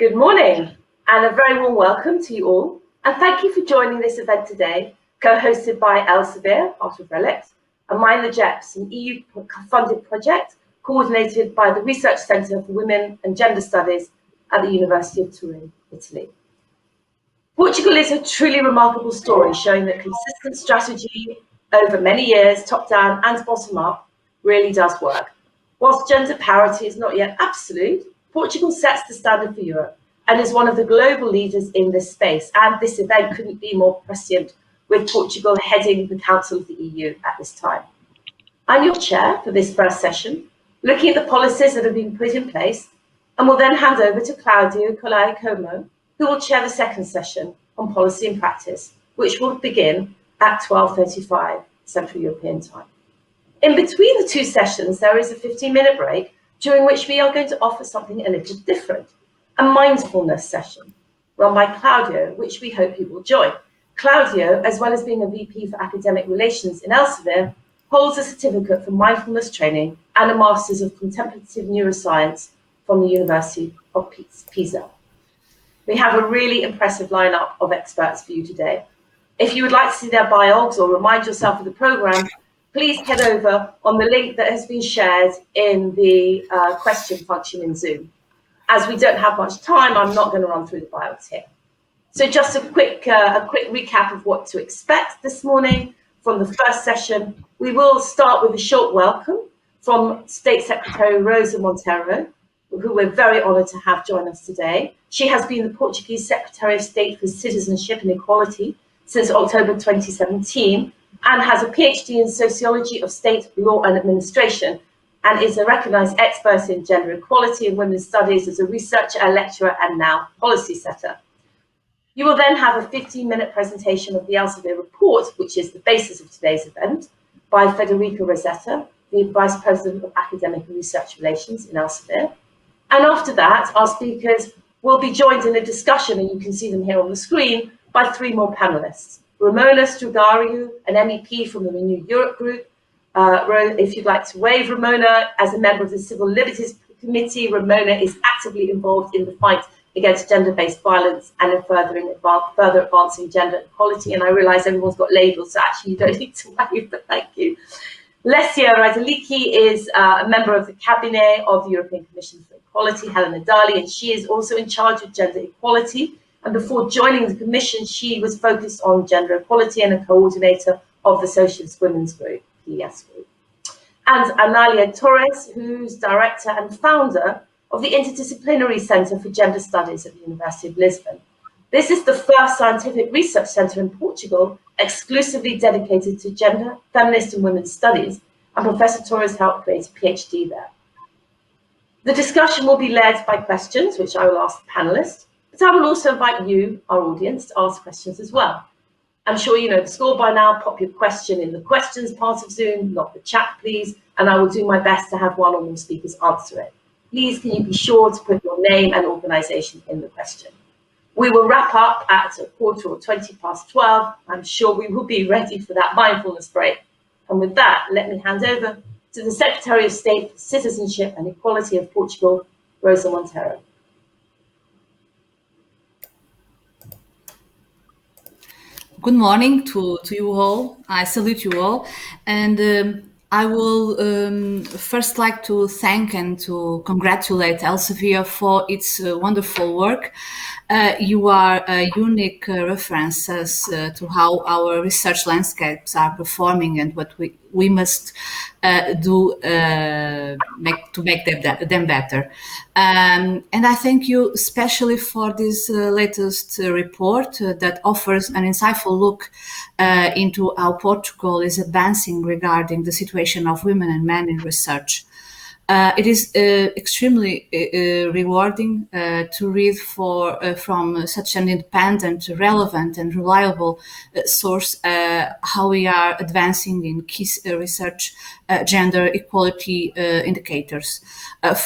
Good morning and a very warm welcome to you all, and thank you for joining this event today, co-hosted by Elsevier, part of RELX, and Mind the JEPs, an EU-funded project coordinated by the Research Centre for Women and Gender Studies at the University of Turin, Italy. Portugal is a truly remarkable story showing that consistent strategy over many years, top-down and bottom-up, really does work. Whilst gender parity is not yet absolute, Portugal sets the standard for Europe and is one of the global leaders in this space. And this event couldn't be more prescient with Portugal heading the Council of the EU at this time. I'm your chair for this first session, looking at the policies that have been put in place, and will then hand over to Claudio Colai Como, who will chair the second session on policy and practice, which will begin at 12:35 Central European Time. In between the two sessions, there is a 15-minute break, during which we are going to offer something a little different, a mindfulness session run by Claudio, which we hope you will join. Claudio, as well as being a VP for Academic Relations in Elsevier, holds a certificate for mindfulness training and a Masters of Contemplative Neuroscience from the University of Pisa. We have a really impressive lineup of experts for you today. If you would like to see their biogs or remind yourself of the program, please head over on the link that has been shared in the question function in Zoom. As we don't have much time, I'm not going to run through the bios here. So just a quick recap of what to expect this morning from the first session. We will start with a short welcome from State Secretary Rosa Monteiro, who we're very honoured to have join us today. She has been the Portuguese Secretary of State for Citizenship and Equality since October 2017 and has a PhD in Sociology of State, Law and Administration, and is a recognised expert in gender equality and women's studies as a researcher, a lecturer and now policy setter. You will then have a 15-minute presentation of the Elsevier report, which is the basis of today's event, by Federica Rosetta, the Vice President of Academic and Research Relations in Elsevier. And after that, our speakers will be joined in a discussion, and you can see them here on the screen, by three more panelists. Ramona Strugariu, an MEP from the Renew Europe group. If you'd like to wave Ramona, as a member of the Civil Liberties Committee, Ramona is actively involved in the fight against gender-based violence and in further advancing gender equality. And I realise everyone's got labels, so actually you don't need to wave, but thank you. Lesia Raduliki is a member of the Cabinet of the European Commission for Equality, Helena Dali, and she is also in charge of gender equality. And before joining the Commission, she was focused on gender equality and a coordinator of the Socialist Women's Group, PES Group. And Analia Torres, who's director and founder of the Interdisciplinary Centre for Gender Studies at the University of Lisbon. This is the first scientific research centre in Portugal exclusively dedicated to gender, feminist and women's studies, and Professor Torres helped create a PhD there. The discussion will be led by questions, which I will ask the panellists, but I will also invite you, our audience, to ask questions as well. I'm sure you know the score by now. Pop your question in the questions part of Zoom, not the chat, please, and I will do my best to have one or more speakers answer it. Please, can you be sure to put your name and organisation in the question. We will wrap up at 12:15. I'm sure we will be ready for that mindfulness break. And with that, let me hand over to the Secretary of State for Citizenship and Equality of Portugal, Rosa Monteiro. Good morning to you all. I salute you all. And I will first like to thank and to congratulate Elsevier for its wonderful work. You are a unique reference to how our research landscapes are performing and what we must do to make them better. And I thank you especially for this latest report that offers an insightful look into how Portugal is advancing regarding the situation of women and men in research. It is extremely rewarding to read from such an independent, relevant and reliable source how we are advancing in key research gender equality indicators,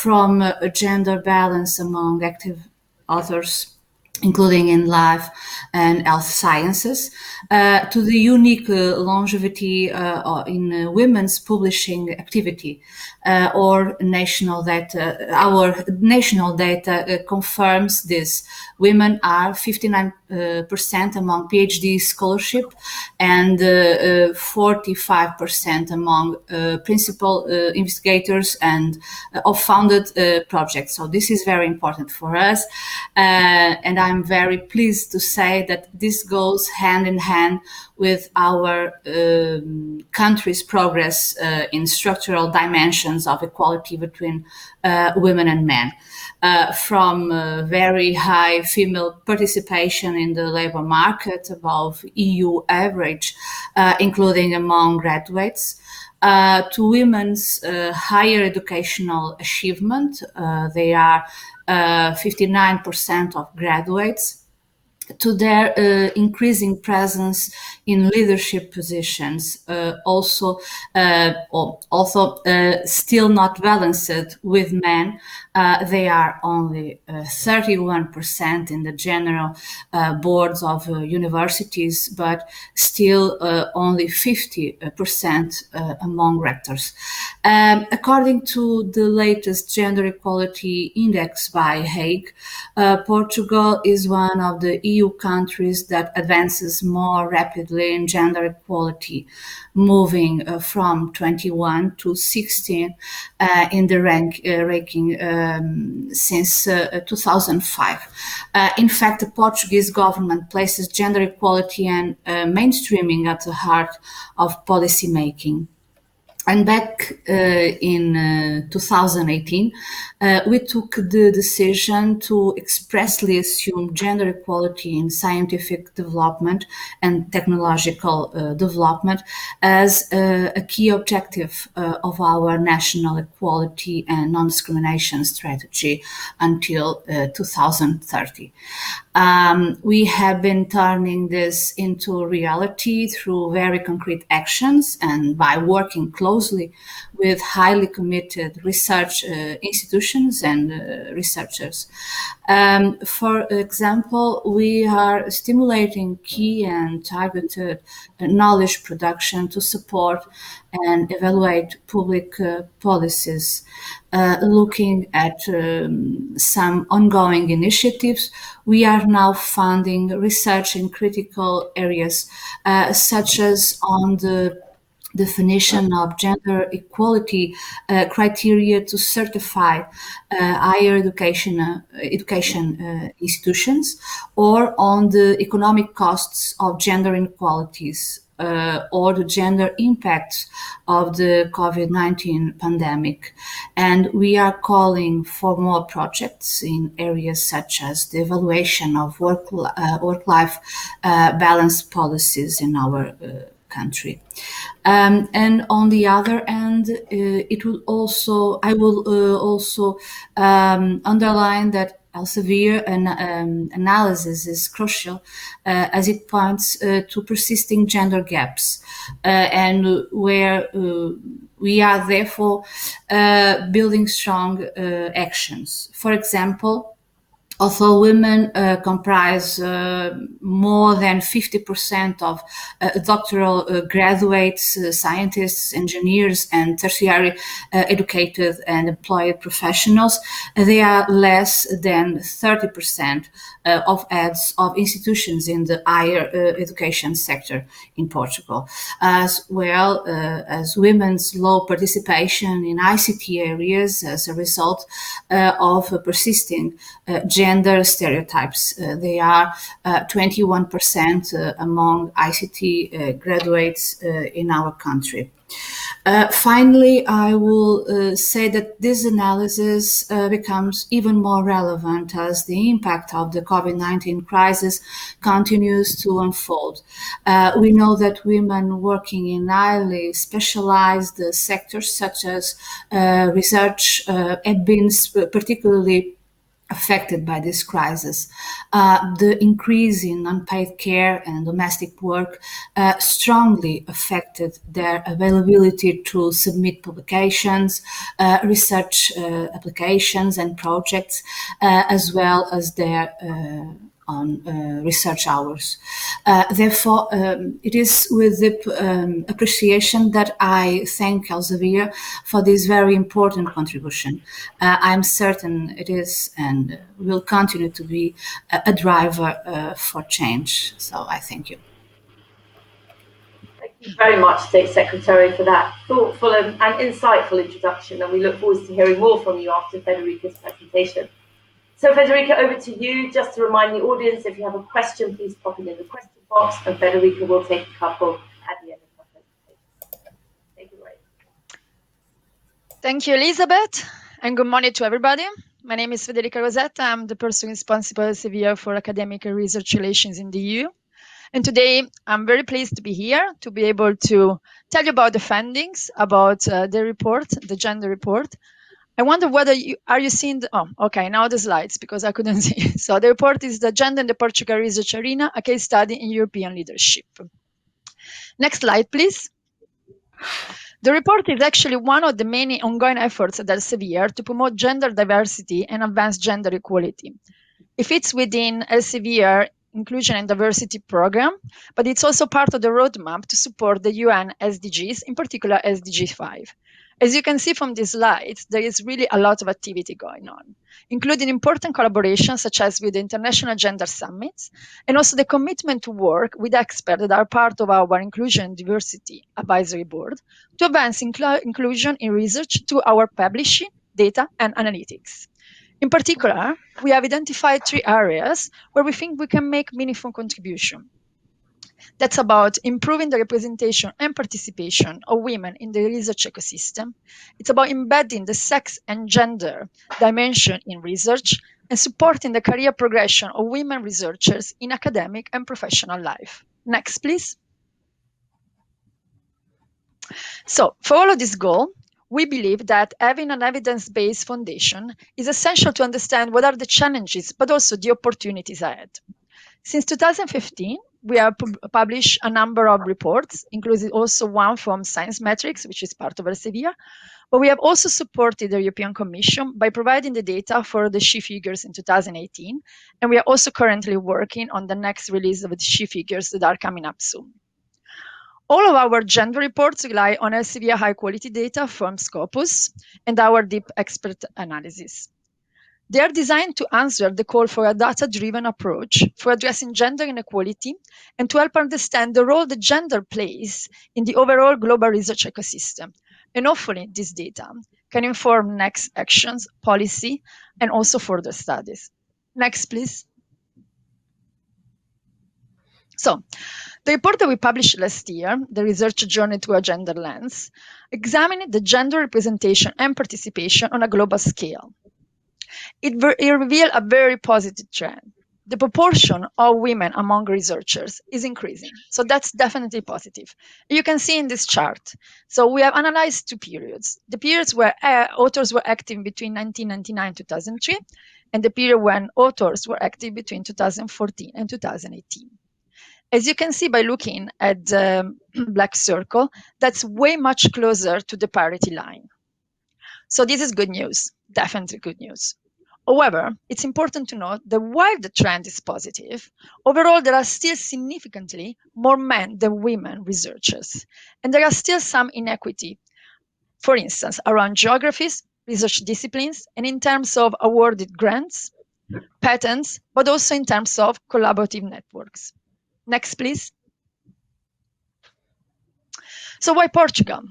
from gender balance among active authors including in life and health sciences, to the unique longevity in women's publishing activity. Our national data confirms this. Women are 59% among PhD scholarship and 45% among principal investigators and of funded projects. So this is very important for us, and I'm very pleased to say that this goes hand in hand with our country's progress in structural dimensions of equality between women and men. From very high female participation in the labor market, above EU average, including among graduates, to women's higher educational achievement. They are 59% of graduates, to their increasing presence in leadership positions, also still not balanced with men. They are only 31% in the general boards of universities, but still only 50% among rectors. According to the latest Gender Equality Index by Hague, Portugal is one of the EU countries that advances more rapidly in gender equality, moving from 21 to 16 in the ranking since 2005. In fact, the Portuguese government places gender equality and mainstreaming at the heart of policy making. And back in 2018, we took the decision to expressly assume gender equality in scientific development and technological development as a key objective of our national equality and non-discrimination strategy until 2030. We have been turning this into reality through very concrete actions and by working closely with highly committed research institutions and researchers. For example, we are stimulating key and targeted knowledge production to support and evaluate public policies. Looking at some ongoing initiatives, we are now funding research in critical areas, such as on the definition of gender equality criteria to certify higher education institutions, or on the economic costs of gender inequalities, or the gender impacts of the COVID-19 pandemic. And we are calling for more projects in areas such as the evaluation of work-life balance policies in our country. And on the other hand, I will also underline that Elsevier analysis is crucial as it points to persisting gender gaps, and where we are therefore building strong actions. For example, although women comprise more than 50% of doctoral graduates, scientists, engineers, and tertiary educated and employed professionals, they are less than 30% of heads of institutions in the higher education sector in Portugal, as well as women's low participation in ICT areas as a result of persisting gender stereotypes. They are 21% among ICT graduates in our country. Finally, I will say that this analysis becomes even more relevant as the impact of the COVID-19 crisis continues to unfold. We know that women working in highly specialized sectors such as research have been particularly affected by this crisis. The increase in unpaid care and domestic work strongly affected their availability to submit publications, research applications and projects, as well as their on research hours. Therefore, it is with the appreciation that I thank Elsevier for this very important contribution. I'm certain it is and will continue to be a driver for change. So I thank you. Thank you very much, State Secretary, for that thoughtful and insightful introduction, and we look forward to hearing more from you after Federica's presentation. So Federica, over to you. Just to remind the audience, if you have a question, please pop it in the question box, and Federica will take a couple at the end of her presentation. Take it away. Thank you, Elizabeth, and good morning to everybody. My name is Federica Rosetta. I'm the person responsible at Elsevier for academic and research relations in the EU. And today, I'm very pleased to be here to be able to tell you about the findings, about the report, the gender report. I wonder whether are you seeing okay, now the slides, because I couldn't see. So the report is the Gender in the Portugal Research Arena, a case study in European leadership. Next slide, please. The report is actually one of the many ongoing efforts at Elsevier to promote gender diversity and advance gender equality. It fits within Elsevier Inclusion and Diversity Program, but it's also part of the roadmap to support the UN SDGs, in particular SDG 5. As you can see from these slides, there is really a lot of activity going on, including important collaborations such as with the International Gender Summits, and also the commitment to work with experts that are part of our Inclusion and Diversity Advisory Board to advance inclusion in research through our publishing, data, and analytics. In particular, we have identified 3 areas where we think we can make meaningful contribution. That's about improving the representation and participation of women in the research ecosystem. It's about embedding the sex and gender dimension in research and supporting the career progression of women researchers in academic and professional life. Next, please. So for all of this goal, we believe that having an evidence-based foundation is essential to understand what are the challenges, but also the opportunities ahead. Since 2015, we have published a number of reports, including also one from Science Metrics, which is part of Elsevier, but we have also supported the European Commission by providing the data for the SHE figures in 2018, and we are also currently working on the next release of the SHE figures that are coming up soon. All of our gender reports rely on Elsevier high-quality data from Scopus and our deep expert analysis. They are designed to answer the call for a data-driven approach for addressing gender inequality and to help understand the role that gender plays in the overall global research ecosystem. And hopefully this data can inform next actions, policy, and also further studies. Next, please. So, the report that we published last year, The Research Journey Through a Gender Lens, examined the gender representation and participation on a global scale. It revealed a very positive trend. The proportion of women among researchers is increasing. So that's definitely positive. You can see in this chart. So we have analyzed 2 periods. The periods where authors were active between 1999 and 2003, and the period when authors were active between 2014 and 2018. As you can see by looking at the black circle, that's way much closer to the parity line. So this is good news, definitely good news. However, it's important to note that while the trend is positive, overall there are still significantly more men than women researchers, and there are still some inequity, for instance, around geographies, research disciplines, and in terms of awarded grants, patents, but also in terms of collaborative networks. Next, please. So why Portugal?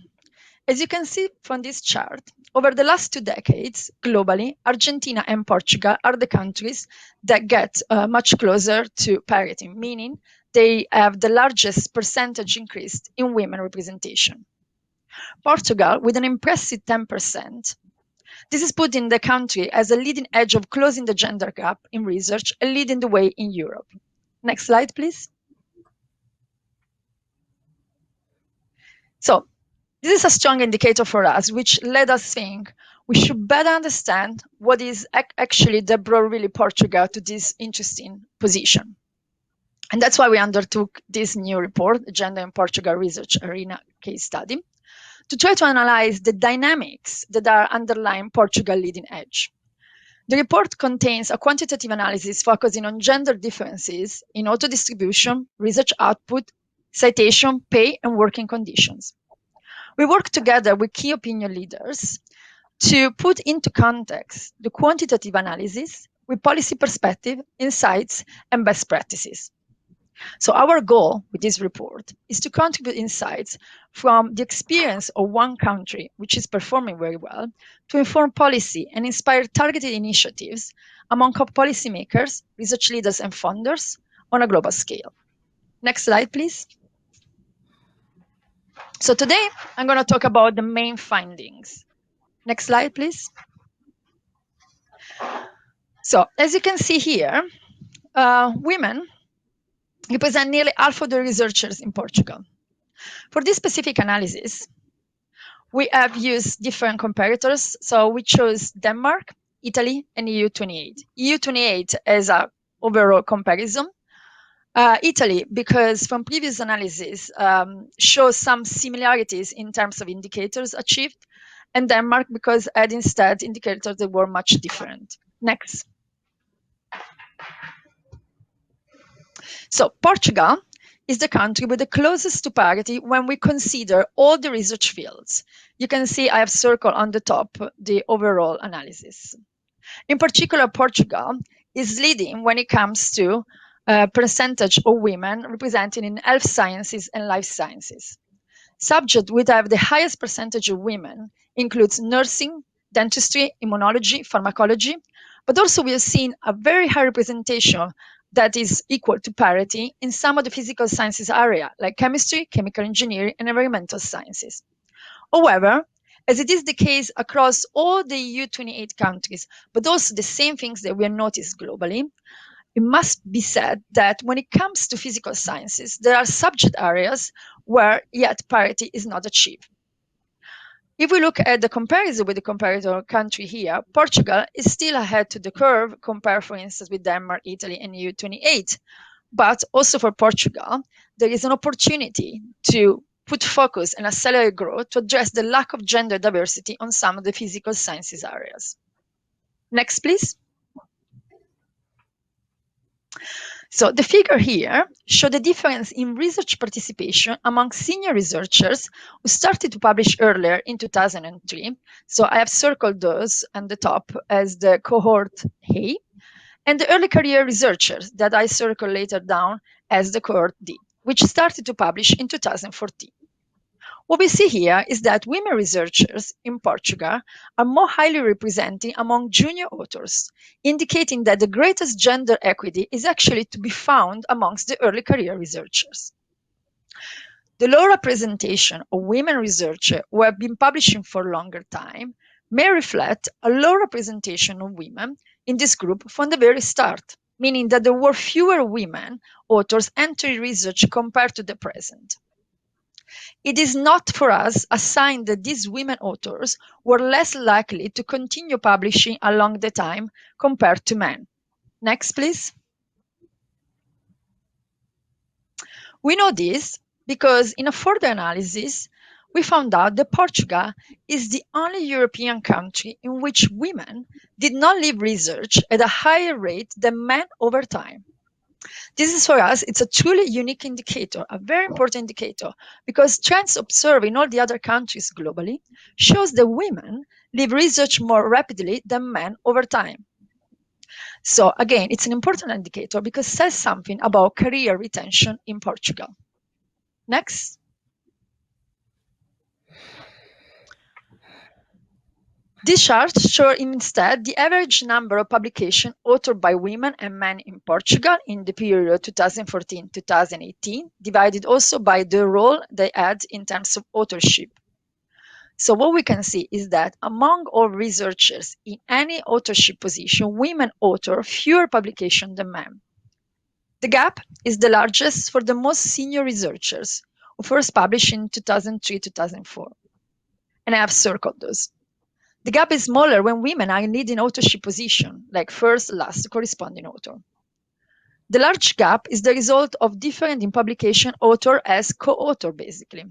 As you can see from this chart, over the last 2 decades, globally, Argentina and Portugal are the countries that get much closer to parity, meaning they have the largest percentage increase in women representation. Portugal, with an impressive 10%, this is putting the country as a leading edge of closing the gender gap in research and leading the way in Europe. Next slide, please. So this is a strong indicator for us, which led us think we should better understand what is actually that brought really Portugal to this interesting position. And that's why we undertook this new report, the Gender in Portugal Research Arena case study, to try to analyze the dynamics that are underlying Portugal leading edge. The report contains a quantitative analysis focusing on gender differences in auto distribution, research output, citation, pay, and working conditions. We work together with key opinion leaders to put into context the quantitative analysis with policy perspective, insights, and best practices. So our goal with this report is to contribute insights from the experience of one country, which is performing very well, to inform policy and inspire targeted initiatives among policymakers, research leaders, and funders on a global scale. Next slide, please. So today, I'm going to talk about the main findings. Next slide, please. So as you can see here, women represent nearly half of the researchers in Portugal. For this specific analysis, we have used different comparators. So we chose Denmark, Italy, and EU28. EU28 as an overall comparison. Italy, because from previous analysis, shows some similarities in terms of indicators achieved, and Denmark because had instead indicators that were much different. Next. So Portugal is the country with the closest to parity when we consider all the research fields. You can see I have circled on the top the overall analysis. In particular, Portugal is leading when it comes to percentage of women represented in health sciences and life sciences. Subjects which have the highest percentage of women includes nursing, dentistry, immunology, pharmacology, but also we have seen a very high representation that is equal to parity in some of the physical sciences area, like chemistry, chemical engineering, and environmental sciences. However, as it is the case across all the EU28 countries, but also the same things that we have noticed globally, it must be said that when it comes to physical sciences, there are subject areas where yet parity is not achieved. If we look at the comparison with the comparator country here, Portugal is still ahead to the curve compared, for instance, with Denmark, Italy, and EU28. But also for Portugal, there is an opportunity to put focus and accelerate growth to address the lack of gender diversity on some of the physical sciences areas. Next, please. So the figure here shows the difference in research participation among senior researchers who started to publish earlier in 2003. So I have circled those on the top as the cohort A, and the early career researchers that I circle later down as the cohort D, which started to publish in 2014. What we see here is that women researchers in Portugal are more highly represented among junior authors, indicating that the greatest gender equity is actually to be found amongst the early career researchers. The low representation of women researchers who have been publishing for a longer time may reflect a low representation of women in this group from the very start, meaning that there were fewer women authors entering research compared to the present. It is not for us a sign that these women authors were less likely to continue publishing along the time compared to men. Next, please. We know this because in a further analysis, we found out that Portugal is the only European country in which women did not leave research at a higher rate than men over time. This is for us, it's a truly unique indicator, a very important indicator, because trends observed in all the other countries globally shows that women leave research more rapidly than men over time. So again, it's an important indicator because it says something about career retention in Portugal. Next. These charts show instead the average number of publications authored by women and men in Portugal in the period 2014-2018, divided also by the role they had in terms of authorship. So what we can see is that among all researchers in any authorship position, women author fewer publications than men. The gap is the largest for the most senior researchers, who first published in 2003-2004. And I have circled those. The gap is smaller when women are in leading authorship position, like first, last corresponding author. The large gap is the result of different in publication author as co-author, basically.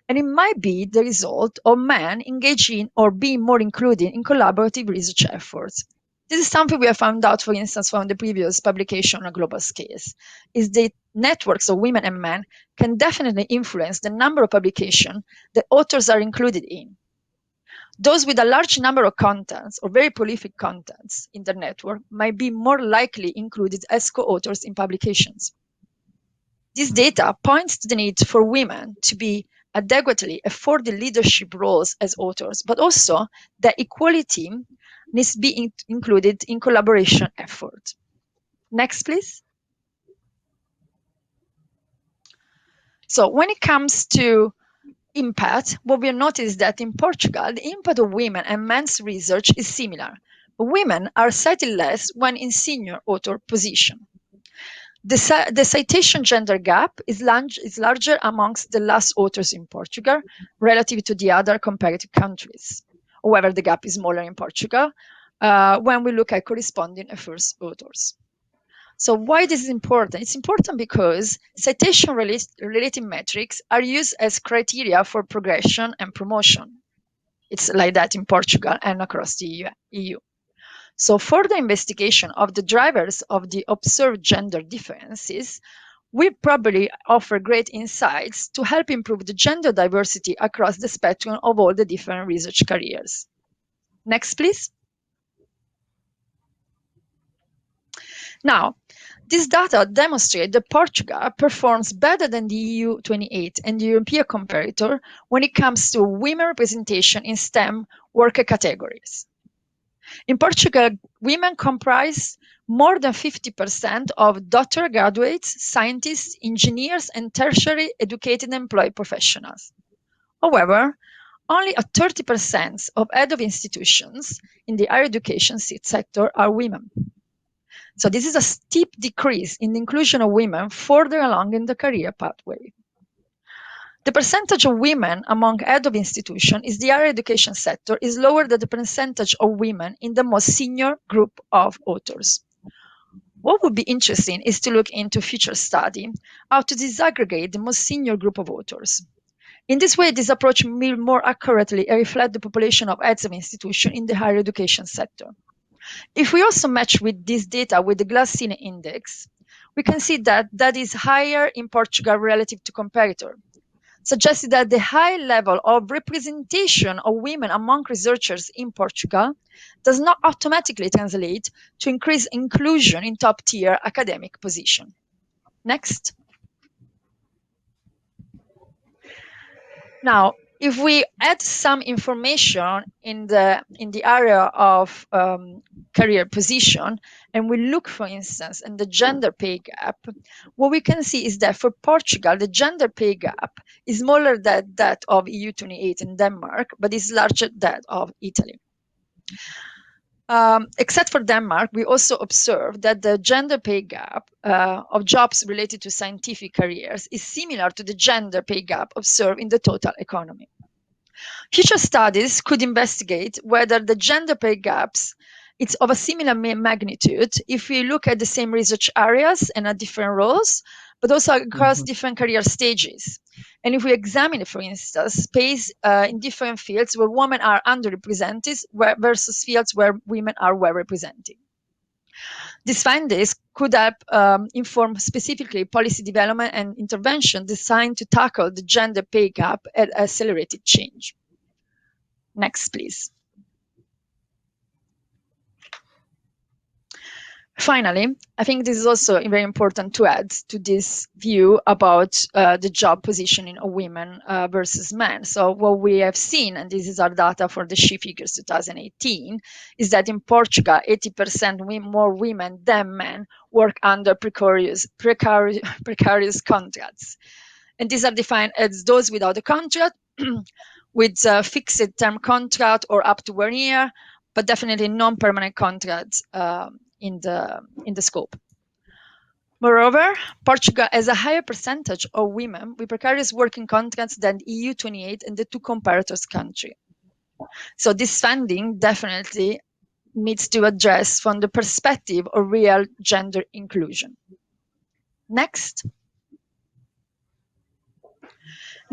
And it might be the result of men engaging or being more included in collaborative research efforts. This is something we have found out, for instance, from the previous publication on a global scale, is that networks of women and men can definitely influence the number of publications that authors are included in. Those with a large number of contents or very prolific contents in the network might be more likely included as co-authors in publications. This data points to the need for women to be adequately afforded leadership roles as authors, but also that equality needs to be included in collaboration effort. Next, please. So when it comes to impact, what we notice is that in Portugal, the impact of women and men's research is similar. Women are cited less when in senior author position. The citation gender gap is larger amongst the last authors in Portugal relative to the other comparative countries. However, the gap is smaller in Portugal when we look at corresponding first authors. So why this is important? It's important because citation-related metrics are used as criteria for progression and promotion. It's like that in Portugal and across the EU. So further investigation of the drivers of the observed gender differences will probably offer great insights to help improve the gender diversity across the spectrum of all the different research careers. Next, please. Now, this data demonstrate that Portugal performs better than the EU 28 and the European comparator when it comes to women representation in STEM worker categories. In Portugal, women comprise more than 50% of doctoral graduates, scientists, engineers, and tertiary educated employed professionals. However, only 30% of head of institutions in the higher education sector are women. So this is a steep decrease in the inclusion of women further along in the career pathway. The percentage of women among head of institution in the higher education sector is lower than the percentage of women in the most senior group of authors. What would be interesting is to look into future study how to disaggregate the most senior group of authors. In this way, this approach will more accurately reflect the population of heads of institution in the higher education sector. If we also match with this data with the Glass-Steiner index, we can see that that is higher in Portugal relative to comparator, suggesting that the high level of representation of women among researchers in Portugal does not automatically translate to increased inclusion in top-tier academic position. Next. Now, if we add some information in the area of career position, and we look, for instance, in the gender pay gap, what we can see is that for Portugal, the gender pay gap is smaller than that of EU 28 and Denmark, but is larger than that of Italy. Except for Denmark, we also observe that the gender pay gap of jobs related to scientific careers is similar to the gender pay gap observed in the total economy. Future studies could investigate whether the gender pay gaps is of a similar magnitude if we look at the same research areas and at different roles, but also across different career stages. And if we examine, for instance, space in different fields where women are underrepresented versus fields where women are well represented. These findings could help inform specifically policy development and intervention designed to tackle the gender pay gap and accelerated change. Next, please. Finally, I think this is also very important to add to this view about the job positioning of women versus men. So what we have seen, and this is our data for the SHE figures 2018, is that in Portugal, 80% more women than men work under precarious contracts. And these are defined as those without a contract, with a fixed term contract or up to 1 year, but definitely non-permanent contracts in the scope. Moreover, Portugal has a higher percentage of women with precarious working contracts than EU 28 and the two comparators country. So this funding definitely needs to address from the perspective of real gender inclusion. Next.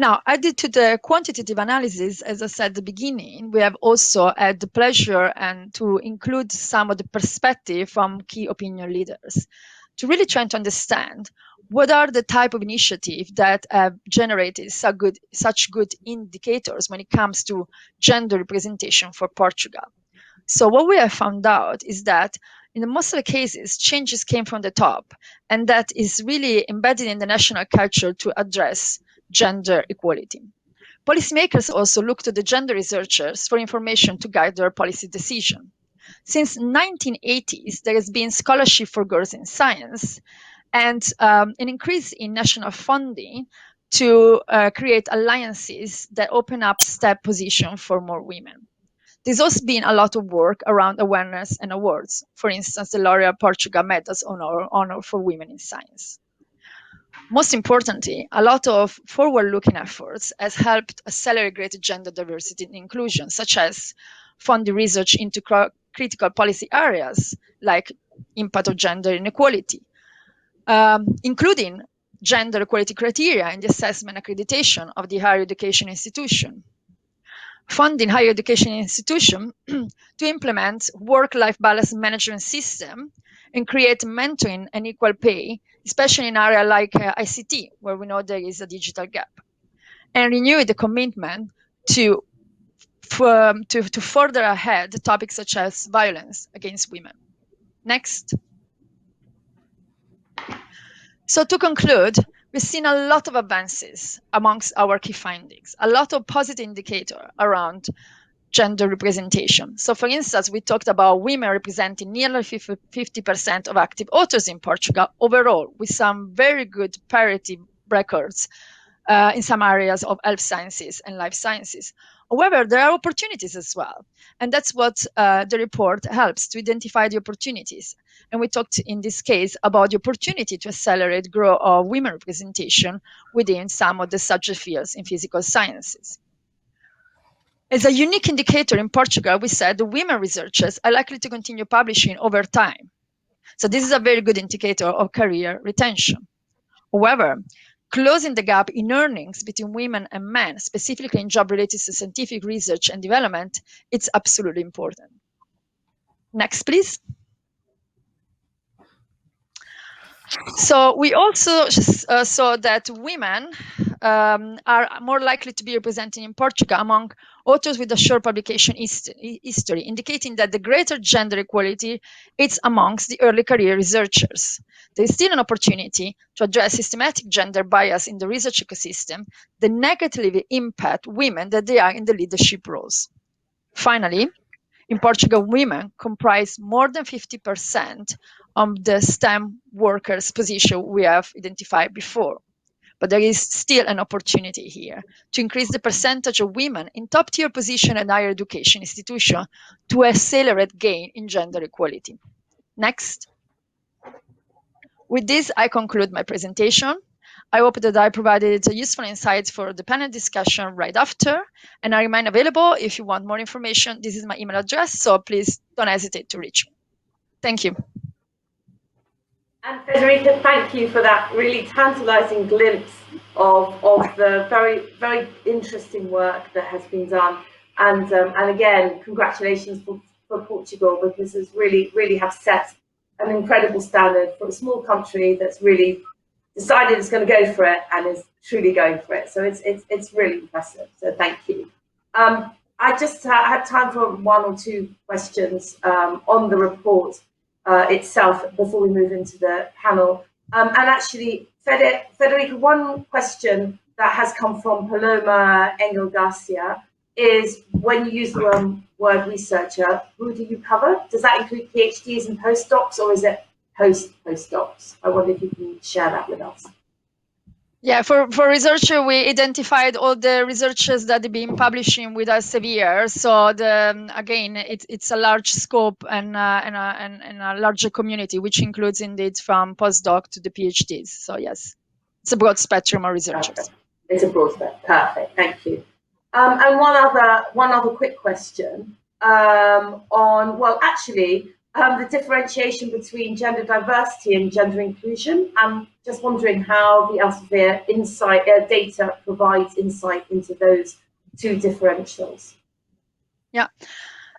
Now, added to the quantitative analysis, as I said at the beginning, we have also had the pleasure and to include some of the perspective from key opinion leaders to really try to understand what are the type of initiatives that have generated such good indicators when it comes to gender representation for Portugal. So what we have found out is that in most of the cases, changes came from the top, and that is really embedded in the national culture to address gender equality. Policymakers also look to the gender researchers for information to guide their policy decision. Since 1980s, there has been scholarship for girls in science and an increase in national funding to create alliances that open up step position for more women. There's also been a lot of work around awareness and awards. For instance, the L'Oréal Portugal Medals honor for women in science. Most importantly, a lot of forward-looking efforts has helped accelerate greater gender diversity and inclusion, such as funding research into critical policy areas like impact of gender inequality, including gender equality criteria in the assessment and accreditation of the higher education institution, funding higher education institution to implement work-life balance management system and create mentoring and equal pay, especially in areas like ICT, where we know there is a digital gap, and renew the commitment to further ahead topics such as violence against women. Next. So to conclude, we've seen a lot of advances amongst our key findings, a lot of positive indicator around gender representation. So for instance, we talked about women representing nearly 50% of active authors in Portugal overall, with some very good parity records in some areas of health sciences and life sciences. However, there are opportunities as well. And that's what the report helps to identify the opportunities. And we talked in this case about the opportunity to accelerate growth of women representation within some of the subject fields in physical sciences. As a unique indicator in Portugal, we said the women researchers are likely to continue publishing over time. So this is a very good indicator of career retention. However, closing the gap in earnings between women and men, specifically in job related to scientific research and development, it's absolutely important. Next, please. So we also saw that women are more likely to be represented in Portugal among authors with a short publication history, indicating that the greater gender equality is amongst the early career researchers. There is still an opportunity to address systematic gender bias in the research ecosystem that negatively impact women that they are in the leadership roles. Finally, in Portugal, women comprise more than 50% of the STEM workers' position we have identified before. But there is still an opportunity here to increase the percentage of women in top-tier position and higher education institution to accelerate gain in gender equality. Next. With this, I conclude my presentation. I hope that I provided useful insights for the panel discussion right after, and I remain available if you want more information. This is my email address, so please don't hesitate to reach me. Thank you. And Federica, thank you for that really tantalizing glimpse of the very, very interesting work that has been done. And again, congratulations for Portugal, because it's really have set an incredible standard for a small country that's really decided it's going to go for it and is truly going for it. So it's really impressive. So thank you. I just had time for one or two questions on the report itself before we move into the panel. And actually, Federica, one question that has come from Paloma Engel Garcia is, when you use the word researcher, who do you cover? Does that include PhDs and postdocs, or is it postdocs? I wonder if you can share that with us. Yeah, for researcher, we identified all the researchers that have been publishing with Elsevier. So again, it's a large scope and a larger community, which includes indeed from postdoc to the PhDs. So yes, it's a broad spectrum of researchers. Perfect. It's a broad spectrum. Perfect. Thank you. And one other quick question on, well, actually, the differentiation between gender diversity and gender inclusion. I'm just wondering how the Elsevier insight data provides insight into those two differentials.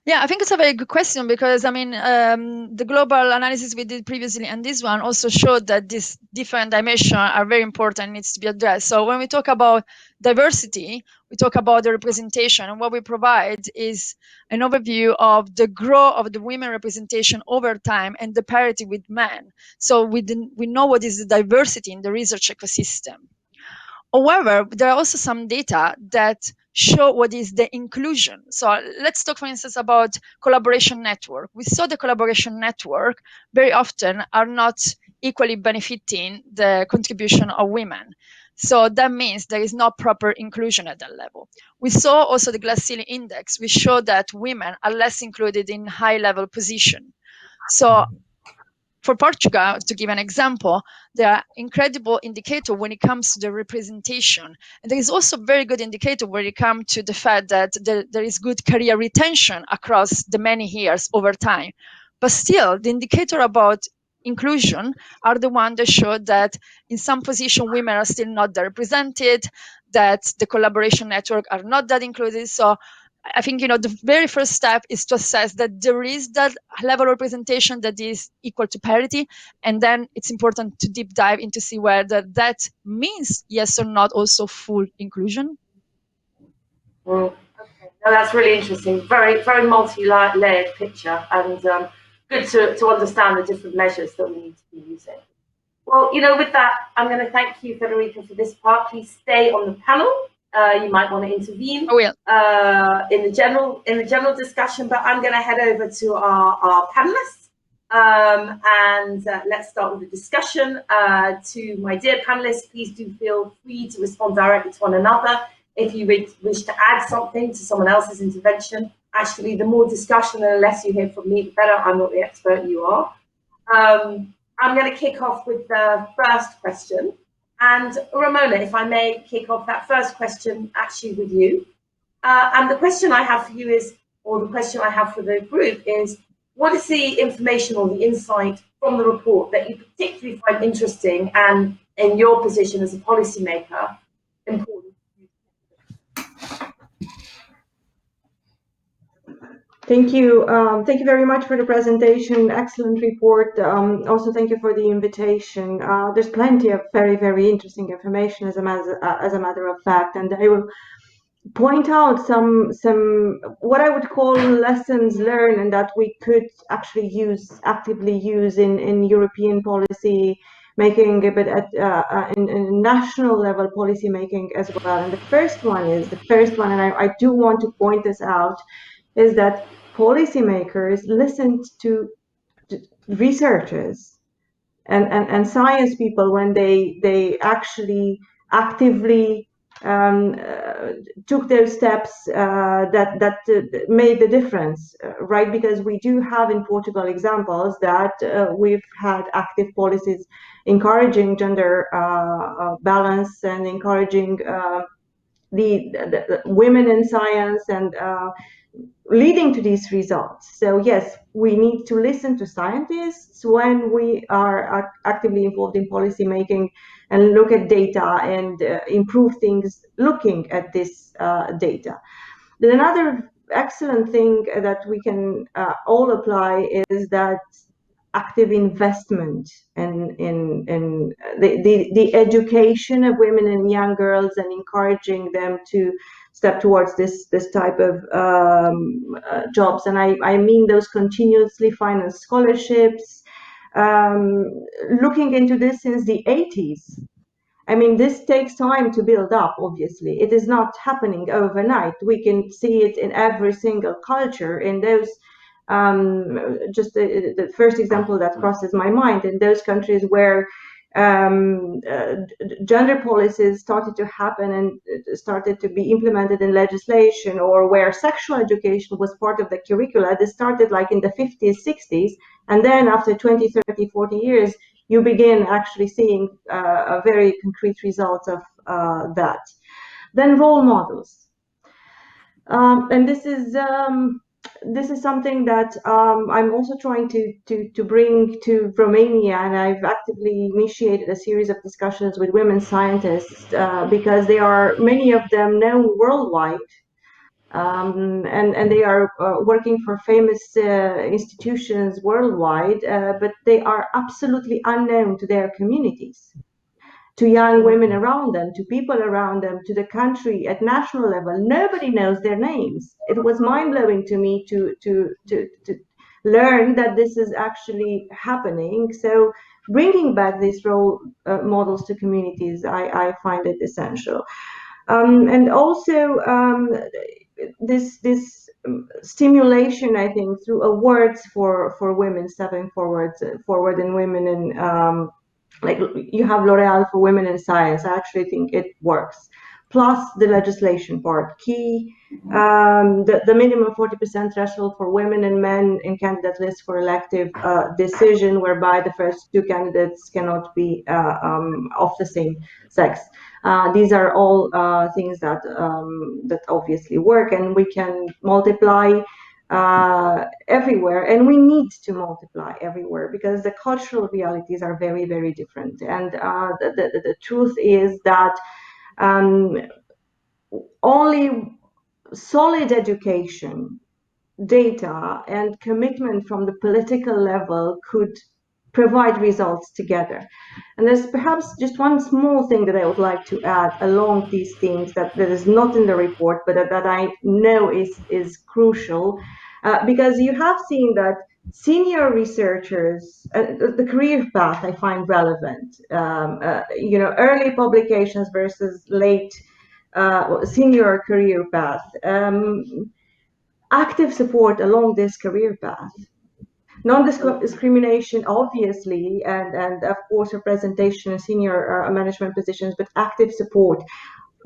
Yeah, I think it's a very good question because, I mean, the global analysis we did previously and this one also showed that these different dimensions are very important and needs to be addressed. So when we talk about diversity, we talk about the representation, and what we provide is an overview of the growth of the women representation over time and the parity with men. So we know what is the diversity in the research ecosystem. However, there are also some data that show what is the inclusion. So let's talk, for instance, about collaboration network. We saw the collaboration network very often are not equally benefiting the contribution of women. So that means there is not proper inclusion at that level. We saw also the Glass Ceiling Index. We show that women are less included in high-level position. So for Portugal, to give an example, there are incredible indicators when it comes to the representation. And there is also very good indicator when it comes to the fact that there is good career retention across the many years over time. But still, the indicator about inclusion are the ones that show that in some position women are still not that represented, that the collaboration network are not that included. So I think, the very first step is to assess that there is that level of representation that is equal to parity. And then it's important to deep dive into see whether that means yes or not also full inclusion. Okay, no, that's really interesting. Very, very multi-layered picture, and good to understand the different measures that we need to be using. Well, with that, I'm going to thank you, Federica, for this part. Please stay on the panel. You might want to intervene in the general discussion, but I'm going to head over to our panelists, and let's start with the discussion. To my dear panelists, please do feel free to respond directly to one another. If you wish to add something to someone else's intervention, actually, the more discussion and the less you hear from me, the better. I'm not the expert, you are. I'm going to kick off with the first question. And Ramona, if I may kick off that first question actually with you. And the question I have for you is, or the question I have for the group is, what is the information or the insight from the report that you particularly find interesting and in your position as a policymaker important? Thank you. Thank you very much for the presentation. Excellent report. Also, thank you for the invitation. There's plenty of very, very interesting information as a matter of fact, and I will point out some what I would call lessons learned and that we could actually actively use in European policy making, but at in national level policy making as well. And the first one, and I do want to point this out, is that policymakers listened to researchers and science people when they actually actively took those steps that made the difference, right? Because we do have in Portugal examples that we've had active policies encouraging gender balance and encouraging the women in science and leading to these results. So yes, we need to listen to scientists when we are actively involved in policy making and look at data and improve things looking at this data. Then another excellent thing that we can all apply is that active investment in the education of women and young girls and encouraging them to step towards this type of jobs. And I mean those continuously financed scholarships, looking into this since the 80s. I mean, this takes time to build up, obviously. It is not happening overnight. We can see it in every single culture. In those, just the first example that crosses my mind, in those countries where gender policies started to happen and started to be implemented in legislation, or where sexual education was part of the curricula, this started like in the 50s, 60s, and then after 20, 30, 40 years, you begin actually seeing a very concrete results of that. Then role models. And this is this is something that I'm also trying to bring to Romania, and I've actively initiated a series of discussions with women scientists because they are, many of them, known worldwide, and they are working for famous institutions worldwide, but they are absolutely unknown to their communities, to young women around them, to people around them, to the country at national level. Nobody knows their names. It was mind-blowing to me to learn that this is actually happening. So bringing back these role models to communities, I find it essential. And also this stimulation, I think, through awards for women, stepping forward in women, and like you have L'Oréal for Women in Science. I actually think it works. Plus the legislation part, key, the minimum 40% threshold for women and men in candidate lists for elective decision, whereby the first two candidates cannot be of the same sex. These are all things that that obviously work, and we can multiply everywhere, and we need to multiply everywhere because the cultural realities are very, very different. And the truth is that only solid education, data, and commitment from the political level could provide results together. And there's perhaps just one small thing that I would like to add along these themes that is not in the report, but that I know is crucial, because you have seen that senior researchers, the career path I find relevant. Early publications versus late senior career path. Active support along this career path. Non-discrimination, obviously, and of course representation in senior management positions, but active support.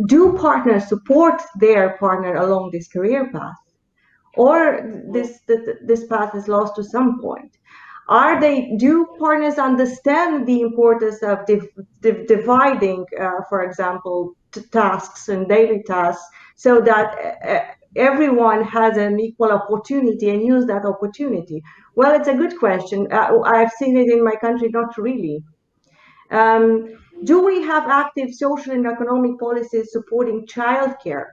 Do partners support their partner along this career path, or this path is lost to some point? Do partners understand the importance of dividing, for example, tasks and daily tasks, so that everyone has an equal opportunity and use that opportunity? Well, it's a good question. I've seen it in my country, not really. Do we have active social and economic policies supporting childcare,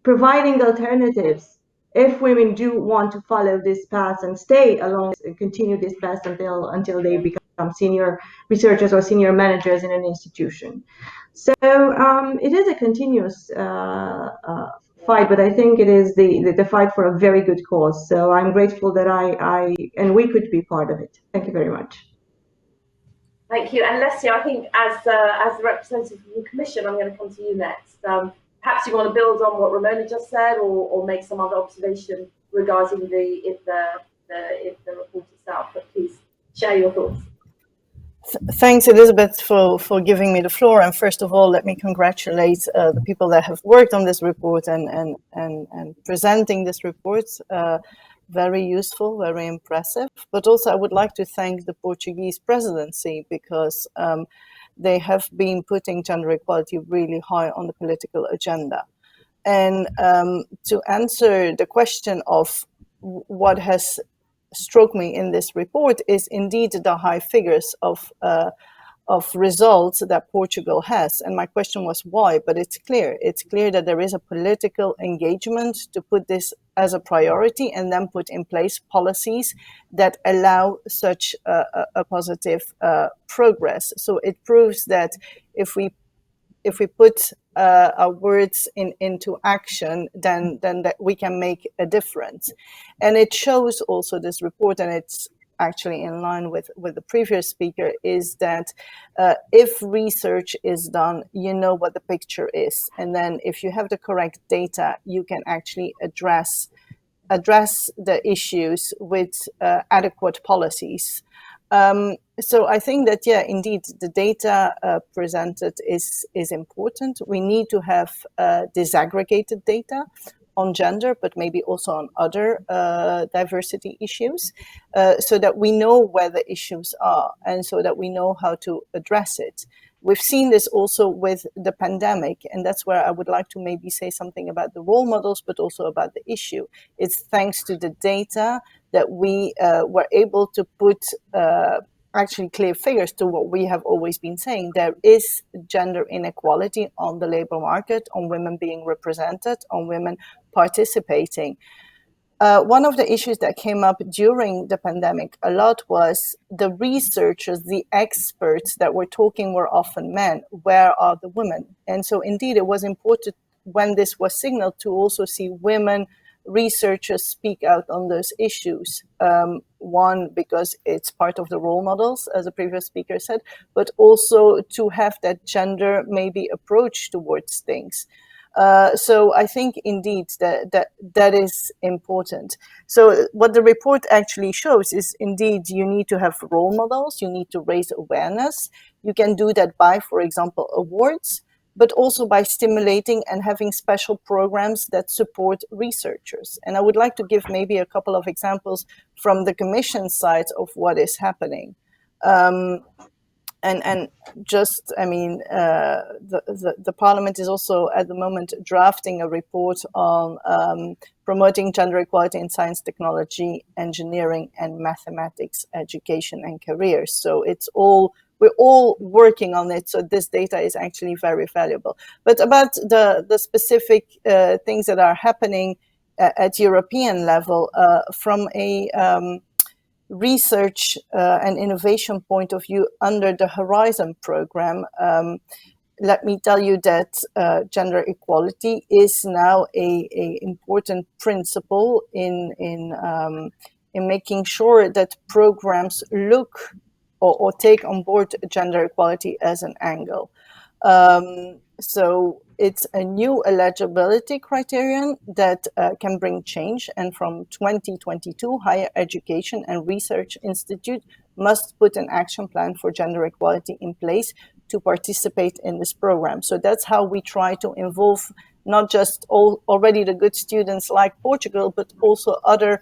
providing alternatives if women do want to follow this path and stay along and continue this path until they become senior researchers or senior managers in an institution? So it is a continuous fight, but I think it is the fight for a very good cause. So I'm grateful that I and we could be part of it. Thank you very much. Thank you. And Leslie, I think as the representative from the Commission, I'm going to come to you next. Perhaps you want to build on what Ramona just said, or make some other observation regarding the report itself. But please share your thoughts. Thanks, Elizabeth, for giving me the floor. And first of all, let me congratulate the people that have worked on this report and presenting this report. Very useful, very impressive. But also I would like to thank the Portuguese presidency, because they have been putting gender equality really high on the political agenda. And to answer the question of what has struck me in this report is indeed the high figures of results that Portugal has. And my question was why, but it's clear that there is a political engagement to put this as a priority and then put in place policies that allow such a positive progress. So it proves that if we put our words into action, then that we can make a difference. And it shows also, this report, and it's actually in line with the previous speaker, is that if research is done, you know what the picture is. And then if you have the correct data, you can actually address the issues with adequate policies. So I think that, yeah, indeed, the data presented is important. We need to have disaggregated data on gender, but maybe also on other diversity issues, so that we know where the issues are and so that we know how to address it. We've seen this also with the pandemic, and that's where I would like to maybe say something about the role models, but also about the issue. It's thanks to the data that we were able to put actually clear figures to what we have always been saying. There is gender inequality on the labor market, on women being represented, on women participating. One of the issues that came up during the pandemic a lot was the researchers, the experts that were talking were often men. Where are the women? And so indeed, it was important when this was signaled to also see women researchers speak out on those issues. One, because it's part of the role models, as a previous speaker said, but also to have that gender maybe approach towards things. So I think indeed that is important. So what the report actually shows is indeed you need to have role models, you need to raise awareness. You can do that by, for example, awards, but also by stimulating and having special programs that support researchers. And I would like to give maybe a couple of examples from the Commission side of what is happening. And just, I mean, the Parliament is also at the moment drafting a report on promoting gender equality in science, technology, engineering, and mathematics, education and careers. So we're all working on it. So this data is actually very valuable. But about the specific things that are happening at European level, from a research and innovation point of view under the Horizon program, let me tell you that gender equality is now a important principle in making sure that programs look or take on board gender equality as an angle. So it's a new eligibility criterion that can bring change. And from 2022, Higher Education and Research Institute must put an action plan for gender equality in place to participate in this program. So that's how we try to involve not just already the good students like Portugal, but also other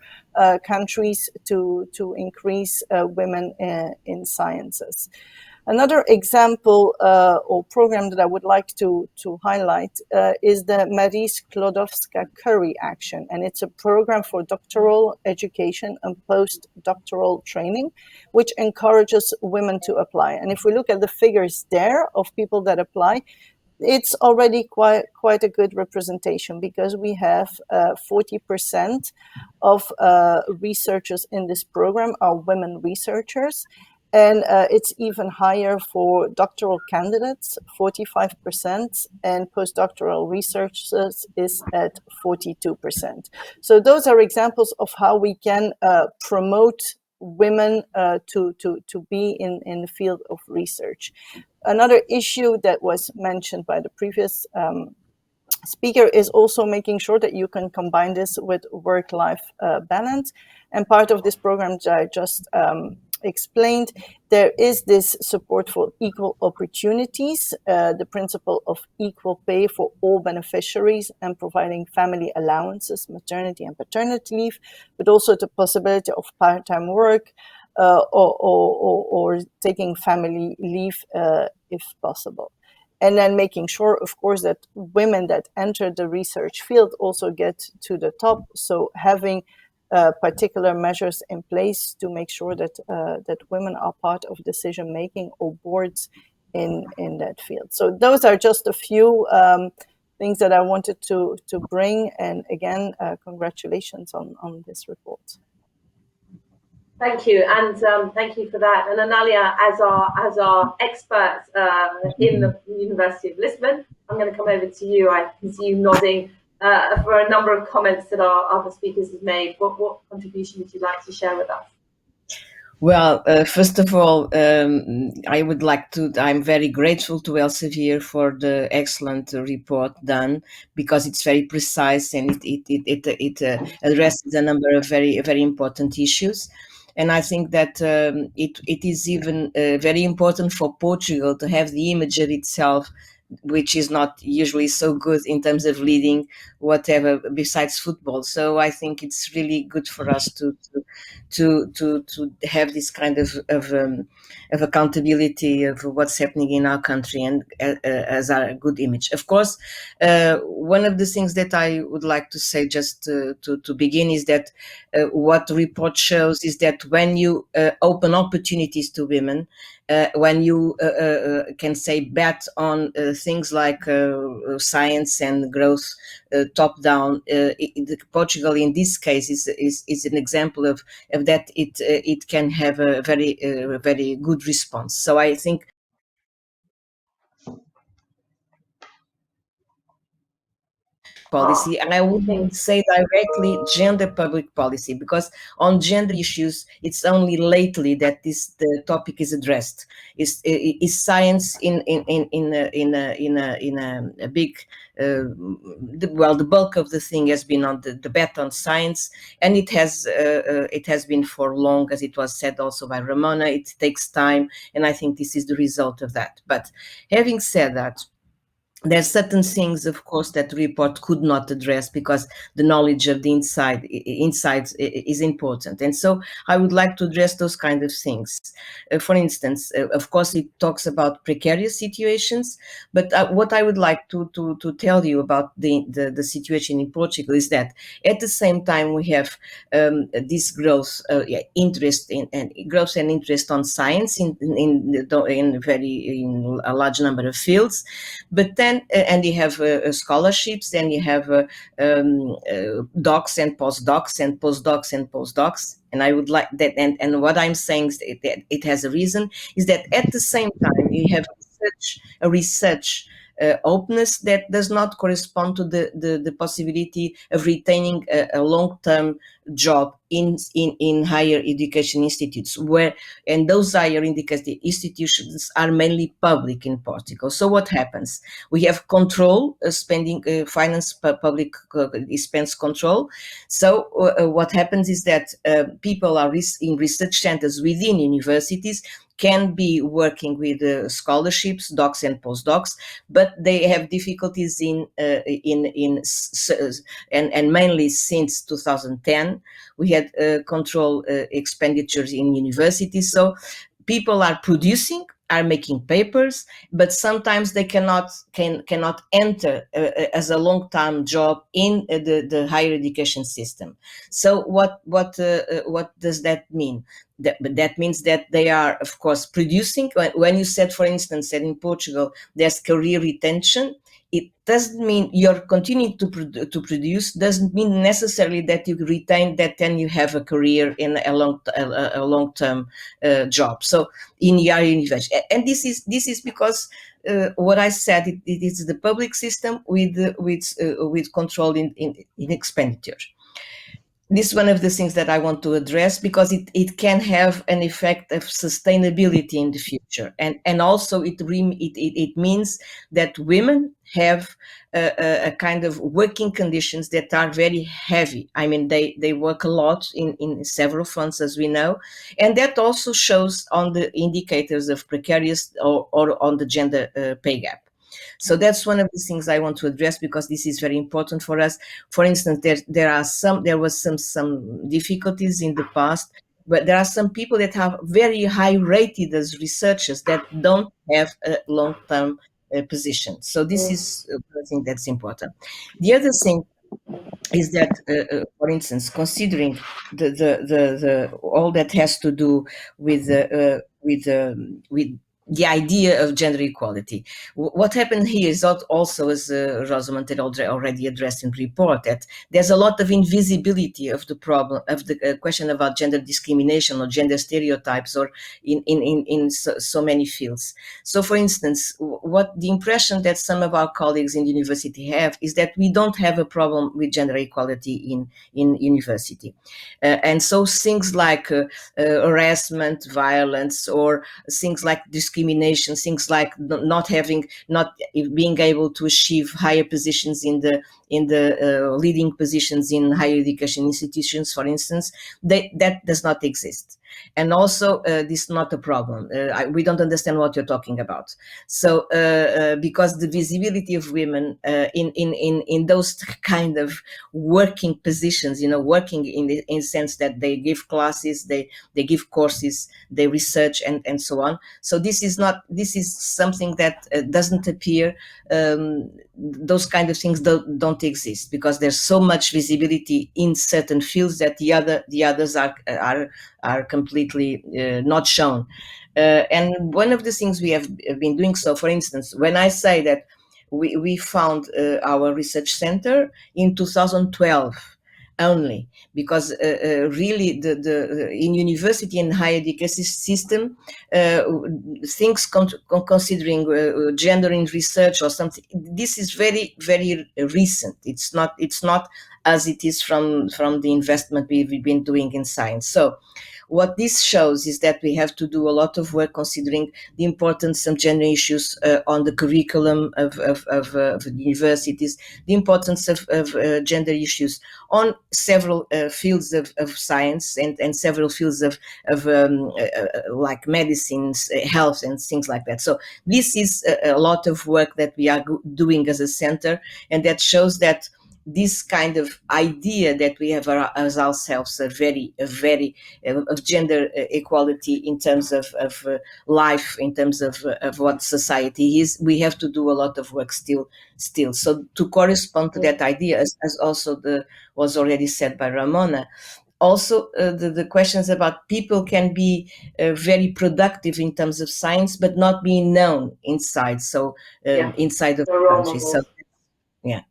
countries to increase women in sciences. Another example or program that I would like to highlight is the Marie Sklodowska-Curie Action. And it's a program for doctoral education and postdoctoral training, which encourages women to apply. And if we look at the figures there of people that apply, it's already quite a good representation, because we have 40% of researchers in this program are women researchers. And it's even higher for doctoral candidates, 45%, and postdoctoral researchers is at 42%. So those are examples of how we can promote women to be in the field of research. Another issue that was mentioned by the previous speaker is also making sure that you can combine this with work-life balance. And part of this program that I just explained, there is this support for equal opportunities, the principle of equal pay for all beneficiaries, and providing family allowances, maternity and paternity leave, but also the possibility of part-time work or taking family leave if possible. And then making sure, of course, that women that enter the research field also get to the top. So having particular measures in place to make sure that that women are part of decision making or boards in that field. So those are just a few things that I wanted to bring. And again, congratulations on this report. Thank you, and thank you for that. And Analia, as our expert in the University of Lisbon, I'm going to come over to you. I can see you nodding for a number of comments that our other speakers have made. What contribution would you like to share with us? Well, first of all, I would like to. I'm very grateful to Elsevier for the excellent report done, because it's very precise and it addresses a number of very important issues. And I think that it is even very important for Portugal to have the imagery itself which is not usually so good in terms of leading whatever besides football. So I think it's really good for us to have this kind of accountability of what's happening in our country, and as our good image. Of course, one of the things that I would like to say just to begin is that what the report shows is that when you open opportunities to women, when you can say bet on things like science and growth top down, Portugal in this case is an example of that. It can have a very good response. So I think policy, and I wouldn't say directly gender public policy, because on gender issues it's only lately that the topic is addressed. Is science in a big the bulk of the thing has been on the bet on science, and it has been for long, as it was said also by Ramona. It takes time, and I think this is the result of that. But having said that, there's certain things, of course, that the report could not address because the knowledge of the insides is important. And so I would like to address those kind of things. For instance, of course, it talks about precarious situations, but what I would like to tell you about the situation in Portugal is that at the same time we have this growth, interest growth and interest on science in a large number of fields, but then and you have scholarships, then you have docs and postdocs and postdocs and postdocs. And I would like that, and what I'm saying is that it has a reason, is that at the same time you have a research openness that does not correspond to the possibility of retaining a long-term job in higher education institutes, and those higher education institutions are mainly public in Portugal. So what happens? We have control, spending, finance, public expense control. So what happens is that people are in research centers within universities, can be working with scholarships, docs and postdocs, but they have difficulties and mainly since 2010, we had control expenditures in universities. So people are producing, are making papers, but sometimes they cannot enter as a long-term job in the higher education system. So what does that mean? That means that they are, of course, producing. When you said, for instance, that in Portugal there's career retention, it doesn't mean you're continuing to produce, doesn't mean necessarily that you retain that, then you have a career in a long-term job. So in your university, and this is because what I said, it is the public system with control in expenditure. This is one of the things that I want to address, because it can have an effect of sustainability in the future, and also it means that women have a kind of working conditions that are very heavy. I mean, they work a lot in several fronts, as we know, and that also shows on the indicators of precarious or on the gender pay gap. So that's one of the things I want to address, because this is very important for us. For instance, there was some difficulties in the past, but there are some people that have very high rated as researchers that don't have a long-term position. So this is I think that's important. The other thing is that, for instance, considering the all that has to do with the idea of gender equality. What happened here is also, as Rosamund had already addressed in the report, that there's a lot of invisibility of the problem, of the question about gender discrimination or gender stereotypes, or in so many fields. So, for instance, what the impression that some of our colleagues in the university have is that we don't have a problem with gender equality in university. And so things like harassment, violence, or things like discrimination discrimination, things like not being able to achieve higher positions in the leading positions in higher education institutions, for instance, that does not exist. And also, this is not a problem. We don't understand what you're talking about. So, because the visibility of women in those kind of working positions, working in the sense that they give classes, they give courses, they research, and so on. So this is something that doesn't appear. Those kind of things don't exist because there's so much visibility in certain fields that the others are completely not shown. And one of the things we have been doing, so for instance, when I say that we found our research center in 2012 only, because really in university and higher education system, things considering gender in research or something, this is very, very recent. It's not as it is from the investment we've been doing in science. So what this shows is that we have to do a lot of work considering the importance of gender issues on the curriculum of the universities, the importance of gender issues on several fields of science and several fields of like medicines, health, and things like that. So this is a lot of work that we are doing as a center, and that shows that this kind of idea that we have as ourselves of gender equality in terms of life, in terms of what society is, we have to do a lot of work still. So to correspond to that idea, as also was already said by Ramona, also the questions about people can be very productive in terms of science, but not being known inside. So inside of the country. So yeah.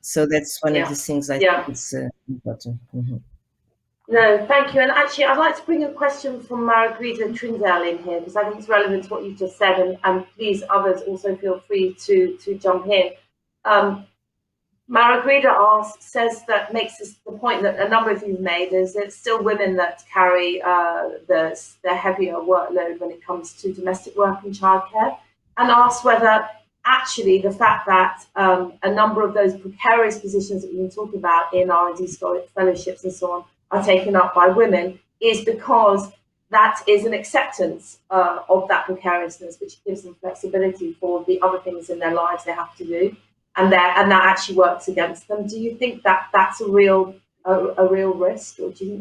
So that's one of the things I think is important. Mm-hmm. No, thank you. And actually, I'd like to bring a question from Margarida Trinzel in here, because I think it's relevant to what you've just said, and please, others also feel free to jump in. Margarida makes the point that a number of you have made, is it's still women that carry the heavier workload when it comes to domestic work and childcare, and asks whether actually the fact that a number of those precarious positions that we've been talking about in R&D fellowships and so on are taken up by women is because that is an acceptance of that precariousness, which gives them flexibility for the other things in their lives they have to do, and that actually works against them. Do you think that that's a real risk, or do you think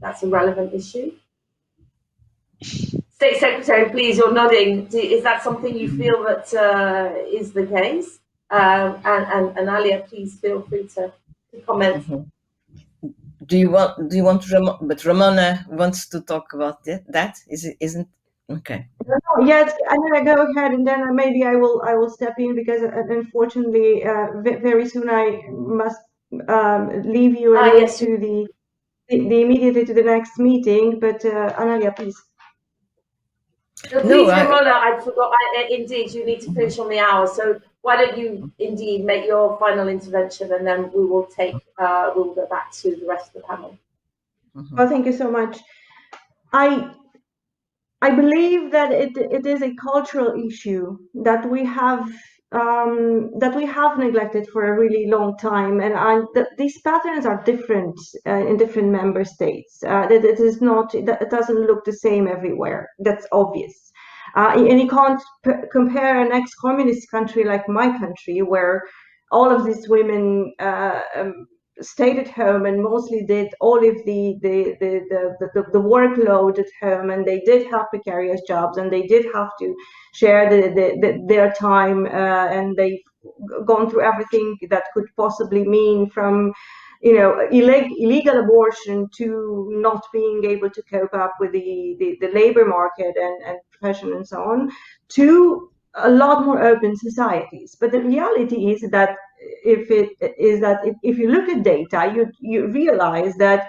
that's a relevant issue? State Secretary, please, you're nodding. Is that something you feel that is the case? And Alia, please feel free to comment. Mm-hmm. Do you want but Ramona wants to talk about that? Isn't okay? No, yes, I'm gonna go ahead, and then maybe I will step in, because unfortunately very soon I must leave you and yes. to the immediately to the next meeting. But Analia, please. No, please, Ramona, I forgot. Indeed, you need to finish on the hour. So why don't you indeed make your final intervention, and then we will go back to the rest of the panel. Mm-hmm. Well, thank you so much. I believe that it is a cultural issue that we have neglected for a really long time, and these patterns are different in different member states. That it doesn't look the same everywhere. That's obvious, and you can't compare an ex-communist country like my country, where all of these women stayed at home and mostly did all of the workload at home, and they did have precarious jobs, and they did have to share their time, and they've gone through everything that could possibly mean from illegal abortion to not being able to cope up with the labor market and profession and so on, to a lot more open societies. But the reality is that if you look at data, you realize that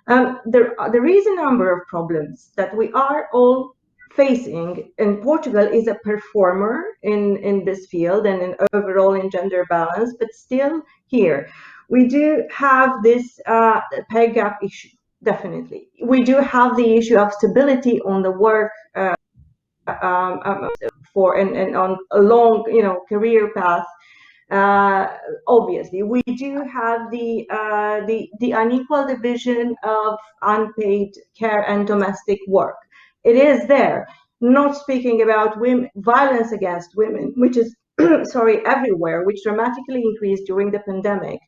there is a number of problems that we are all facing. And Portugal is a performer in this field and in overall in gender balance, but still here we do have this pay gap issue. Definitely, we do have the issue of stability on the work for and on a long, career path. Obviously, we do have the unequal division of unpaid care and domestic work. It is there. Not speaking about women, violence against women, which is sorry, everywhere, which dramatically increased during the pandemic.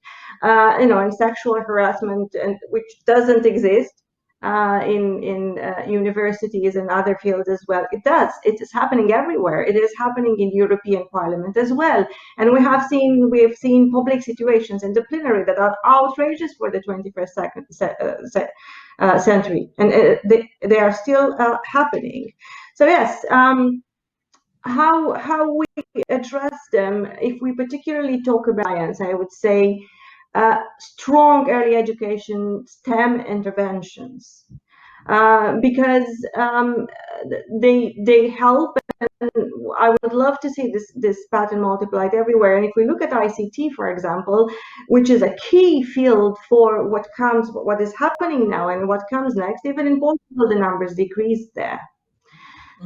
And sexual harassment, and which doesn't exist in universities and other fields as well. It does. It is happening everywhere. It is happening in European Parliament as well. And we have seen public situations in the plenary that are outrageous for the 21st century, and they are still happening. So yes, how we address them, if we particularly talk about science, I would say strong early education STEM interventions, because they help, and I would love to see this pattern multiplied everywhere. And if we look at ICT, for example, which is a key field for what is happening now and what comes next, even in Portugal the numbers decreased there.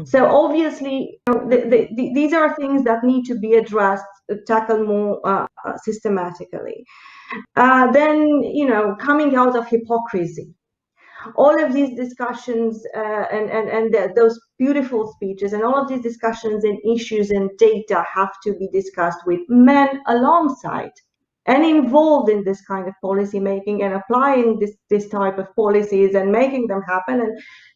So obviously, these are things that need to be addressed, tackled more systematically. Then, coming out of hypocrisy. All of these discussions and those beautiful speeches and all of these discussions and issues and data have to be discussed with men alongside and involved in this kind of policy making and applying this type of policies and making them happen.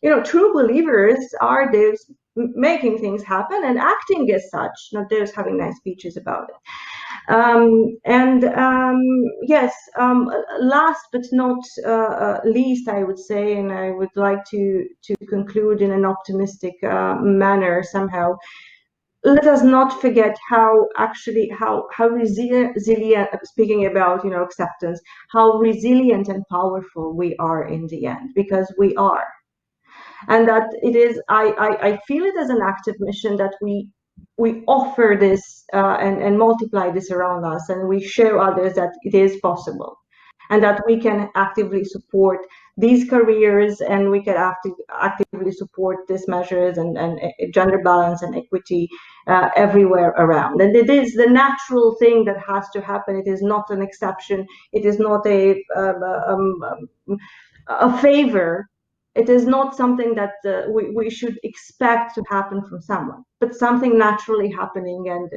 And true believers are those making things happen and acting as such, not those having nice speeches about it. Yes, last but not least, I would say, and I would like to conclude in an optimistic manner somehow. Let us not forget how resilient, speaking about acceptance, how resilient and powerful we are in the end, because we are, and that it is. I feel it as an active mission that we offer this and multiply this around us, and we show others that it is possible, and that we can actively support these careers, and we can actively support these measures and gender balance and equity everywhere around. And it is the natural thing that has to happen. It is not an exception. It is not a favor. It is not something that we should expect to happen from someone, but something naturally happening, and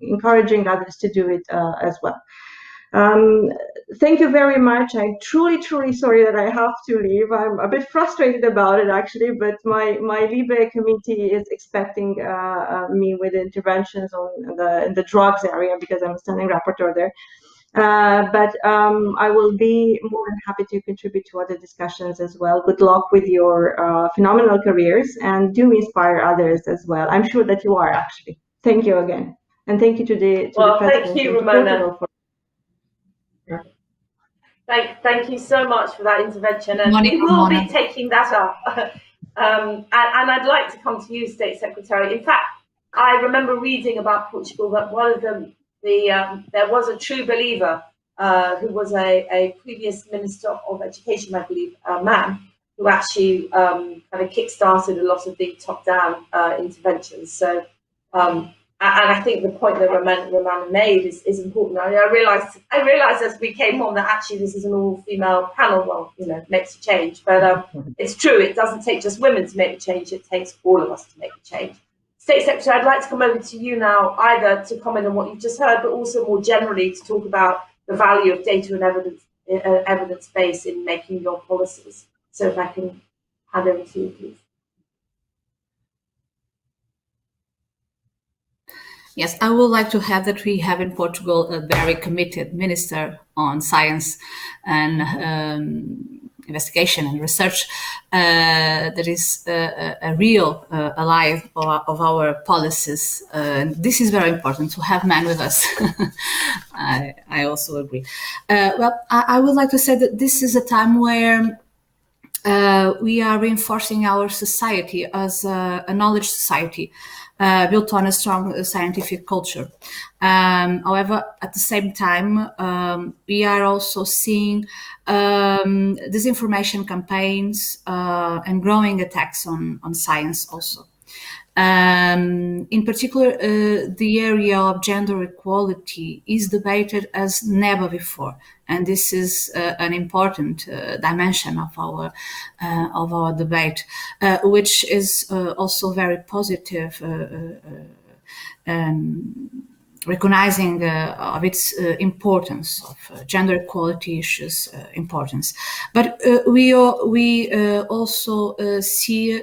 encouraging others to do it as well. Thank you very much. I'm truly sorry that I have to leave. I'm a bit frustrated about it actually, but my LIBE committee is expecting me with interventions on the drugs area, because I'm a standing rapporteur there. But I will be more than happy to contribute to other discussions as well. Good luck with your phenomenal careers, and do inspire others as well. I'm sure that you are, actually. Thank you again. And thank you to the president. Thank you, Ramona. Thank you so much for that intervention, and we will be taking that up. And I'd like to come to you, State Secretary. In fact, I remember reading about Portugal that one of them, there was a true believer who was a previous Minister of Education, I believe, a man, who actually kind of kick-started a lot of the top-down interventions. So, and I think the point that Ramona made is important. I realized as we came on that actually this is an all-female panel. Well, makes a change, but it's true. It doesn't take just women to make the change. It takes all of us to make the change. State Secretary, I'd like to come over to you now, either to comment on what you've just heard, but also more generally to talk about the value of data and evidence base in making your policies. So if I can hand over to you, please. Yes, I would like to have that we have in Portugal a very committed minister on science and investigation and research that is a real ally of our policies. This is very important to have men with us. I also agree. Well, I would like to say that this is a time where we are reinforcing our society as a knowledge society built on a strong scientific culture. However, at the same time, we are also seeing disinformation campaigns and growing attacks on science also. In particular, the area of gender equality is debated as never before, and this is an important dimension of our debate, which is also very positive. Recognizing of its importance of gender equality issues importance, but we also see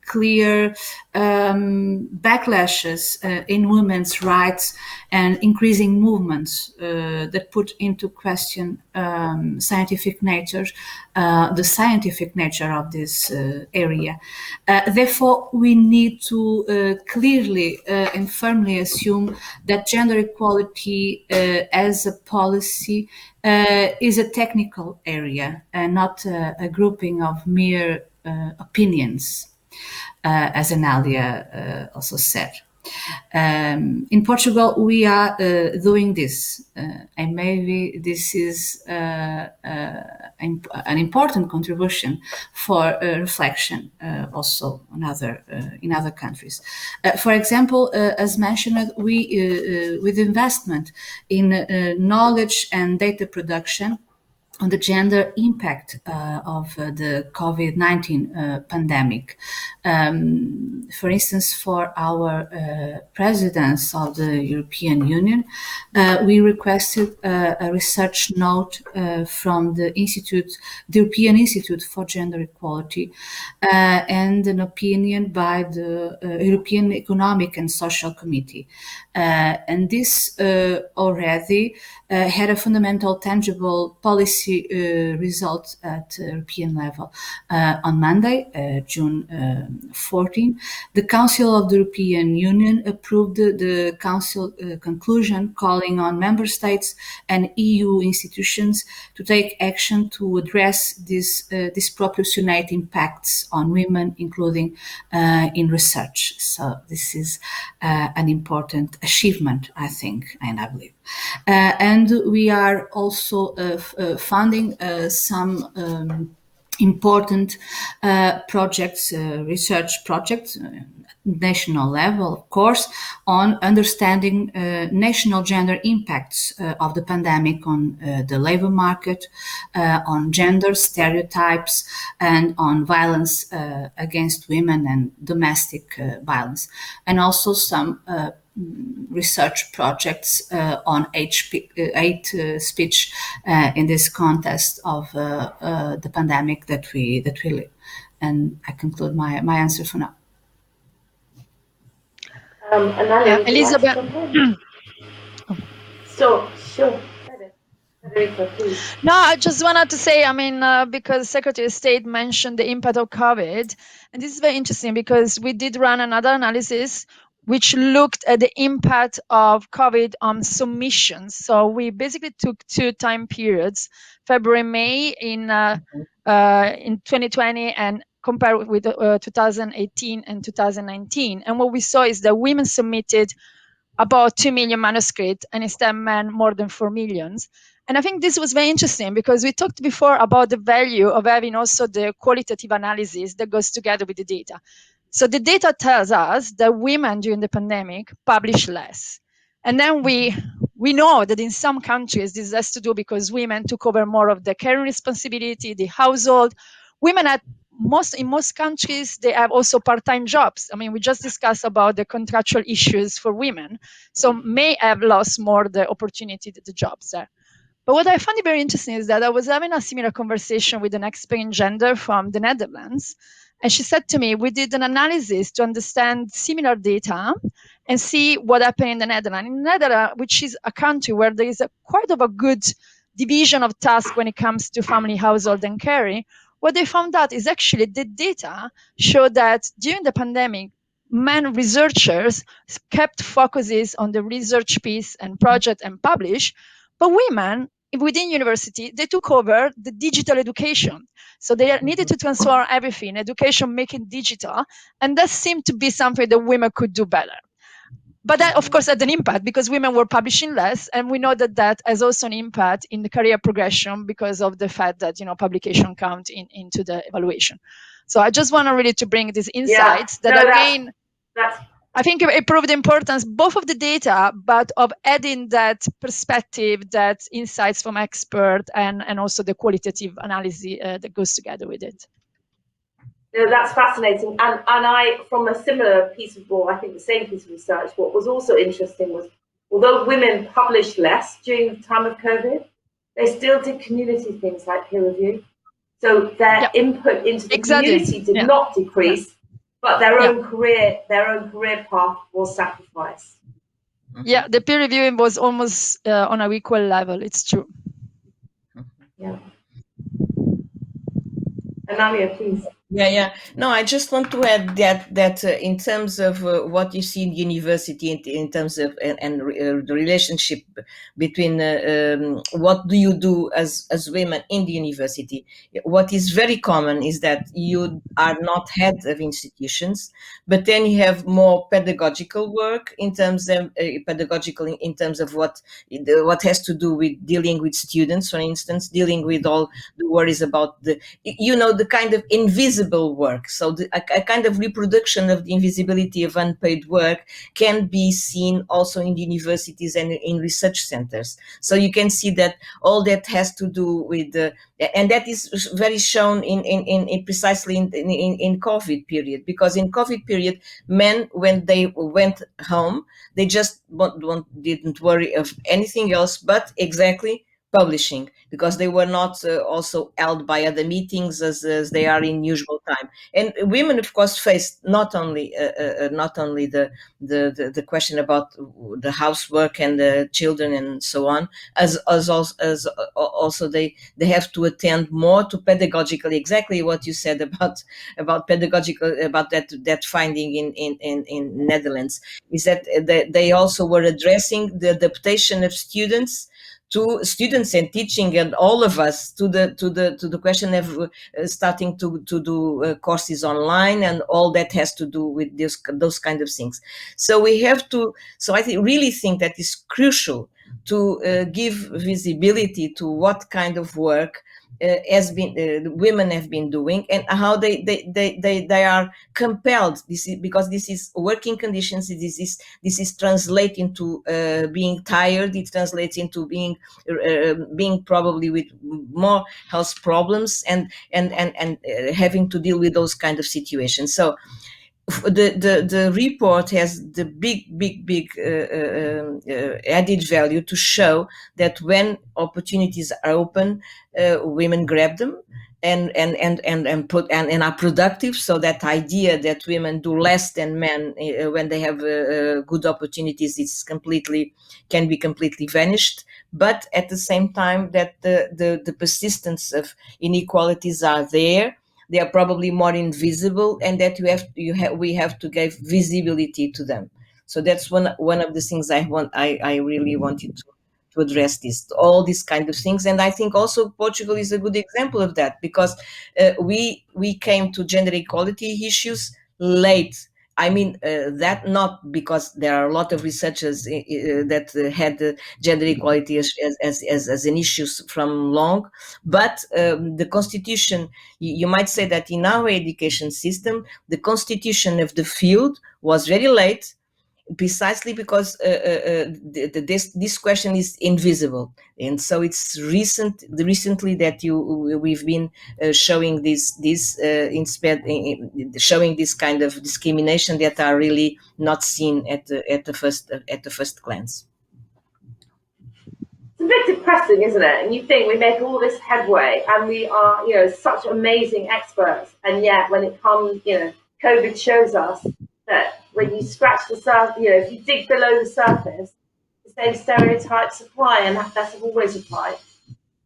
clear backlashes in women's rights and increasing movements that put into question the scientific nature of this area. Therefore, we need to clearly and firmly assume that gender equality as a policy is a technical area and not a grouping of mere opinions, as Analia also said. In Portugal, we are doing this, and maybe this is an important contribution for reflection also in other countries. For example, as mentioned, we with investment in knowledge and data production on the gender impact of the COVID-19 pandemic. For instance, for our presidents of the European Union, we requested a research note from the European Institute for Gender Equality, and an opinion by the European Economic and Social Committee. And this already had a fundamental, tangible policy result at European level. On Monday, June 14, the Council of the European Union approved the Council conclusion calling on member states and EU institutions to take action to address these disproportionate impacts on women, including in research. So this is an important achievement, I think, and I believe. And we are also funding some important projects, research projects, national level, of course, on understanding national gender impacts of the pandemic on the labor market, on gender stereotypes, and on violence against women and domestic violence, and also some research projects on hate speech in this context of the pandemic that we live. And I conclude my answer for now. Analia, Elizabeth. Sure. Federica, please. No, I just wanted to say, because Secretary of State mentioned the impact of COVID, and this is very interesting because we did run another analysis which looked at the impact of COVID on submissions. So we basically took 2 time periods, February, May in 2020 and compared with 2018 and 2019. And what we saw is that women submitted about 2 million manuscripts and instead men more than 4 million. And I think this was very interesting because we talked before about the value of having also the qualitative analysis that goes together with the data. So the data tells us that women during the pandemic publish less. And then we know that in some countries, this has to do because women took over more of the caring responsibility, the household. Women in most countries, they have also part-time jobs. We just discussed about the contractual issues for women. So may have lost more the opportunity, the jobs there. But what I found very interesting is that I was having a similar conversation with an expert in gender from the Netherlands. And she said to me, we did an analysis to understand similar data and see what happened in the Netherlands. In the Netherlands, which is a country where there is quite of a good division of tasks when it comes to family, household, and caring, what they found out is actually the data showed that during the pandemic, men researchers kept focuses on the research piece and project and publish, but women within university, they took over the digital education. So they needed to transform everything, education, making digital, and that seemed to be something that women could do better. But that, of course, had an impact because women were publishing less, and we know that has also an impact in the career progression because of the fact that publication count into the evaluation. So I just want to really to bring these insights that again I think it proved the importance both of the data, but of adding that perspective, that insights from expert, and also the qualitative analysis that goes together with it. That's fascinating. And I, from a similar piece of, I think the same piece of research, what was also interesting was, although women published less during the time of COVID, they still did community things like peer review. So their input into the community did not decrease, but their own career path was sacrificed. Yeah, the peer reviewing was almost on an equal level. It's true. Yeah. Anamia, please. Yeah. No, I just want to add that in terms of what you see in university, in terms of the relationship between what do you do as women in the university. What is very common is that you are not head of institutions, but then you have more pedagogical work in terms of in terms of what has to do with dealing with students, for instance, dealing with all the worries about the kind of invisible work. So a kind of reproduction of the invisibility of unpaid work can be seen also in universities and in research centers. So you can see that all that has to do with and that is very shown in precisely in COVID period, because in COVID period, men, when they went home, they just didn't worry of anything else but exactly publishing, because they were not also held by other meetings as they are in usual time. And women, of course, faced not only the question about the housework and the children and so on, as also they have to attend more to pedagogically, exactly what you said about pedagogical, about that finding in Netherlands, is that they also were addressing the adaptation of students and teaching, and all of us to the question of starting to do courses online, and all that has to do with those kind of things. So we have to. So I really think that is crucial to give visibility to what kind of work women have been doing, and how they are compelled. Because this is working conditions. This is translating to being tired. It translates into being probably with more health problems and having to deal with those kind of situations. So the report has the big added value to show that when opportunities are open, women grab them and are productive. So that idea that women do less than men when they have good opportunities can be completely vanished. But at the same time, that the persistence of inequalities are there. They are probably more invisible, and that we have to give visibility to them. So that's one of the things I really wanted to address all these kind of things. And I think also Portugal is a good example of that, because we came to gender equality issues late. I mean, that not because there are a lot of researchers that had gender equality as an issue from long, but the constitution, you might say that in our education system, the constitution of the field was very late, precisely because this question is invisible. And so it's recently that we've been showing showing this kind of discrimination that are really not seen at the first glance. It's a bit depressing, isn't it? And you think we make all this headway, and we are, such amazing experts, and yet when it comes, COVID shows us that when you scratch the surface, if you dig below the surface, the same stereotypes apply, and that have always applied.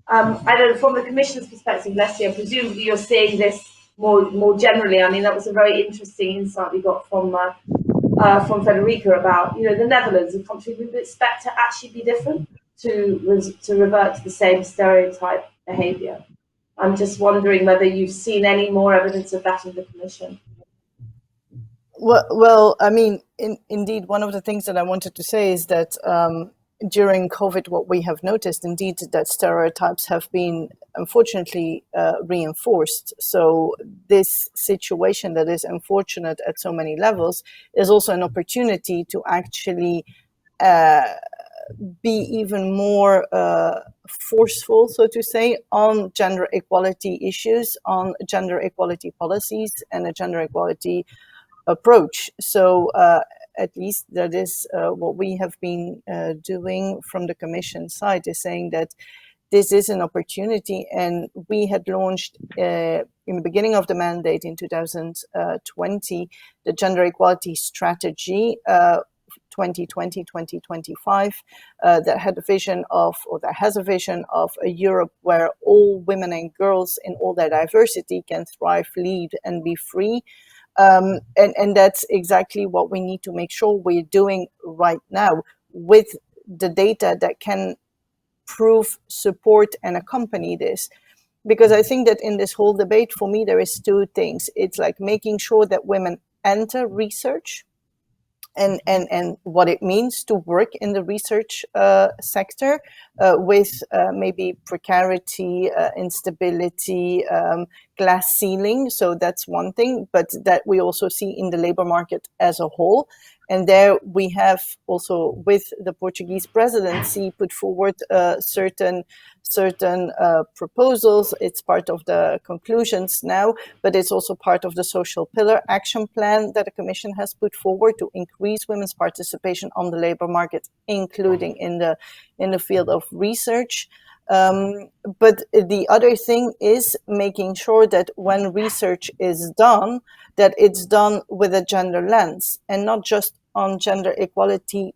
I don't know, from the Commission's perspective, Leslie, presumably you're seeing this more generally. I mean, that was a very interesting insight we got from Federica about, the Netherlands, a country we would expect to actually be different, to revert to the same stereotype behaviour. I'm just wondering whether you've seen any more evidence of that in the Commission. Well, I mean, indeed, one of the things that I wanted to say is that during COVID, what we have noticed indeed that stereotypes have been unfortunately reinforced. So this situation that is unfortunate at so many levels is also an opportunity to actually be even more forceful, so to say, on gender equality issues, on gender equality policies, and a gender equality approach. So at least that is what we have been doing from the Commission side, is saying that this is an opportunity. And we had launched in the beginning of the mandate in 2020, the Gender Equality Strategy 2020-2025 that had a vision of, or that has a vision of, a Europe where all women and girls in all their diversity can thrive, lead, and be free. And that's exactly what we need to make sure we're doing right now with the data that can prove, support, and accompany this. Because I think that in this whole debate, for me, there is two things. It's like making sure that women enter research, and what it means to work in the research sector with maybe precarity, instability, glass ceiling. So that's one thing, but that we also see in the labor market as a whole. And there we have also, with the Portuguese presidency, put forward certain proposals. It's part of the conclusions now, but it's also part of the social pillar action plan that the Commission has put forward to increase women's participation on the labor market, including in the field of research. But the other thing is making sure that when research is done, that it's done with a gender lens, and not just on gender equality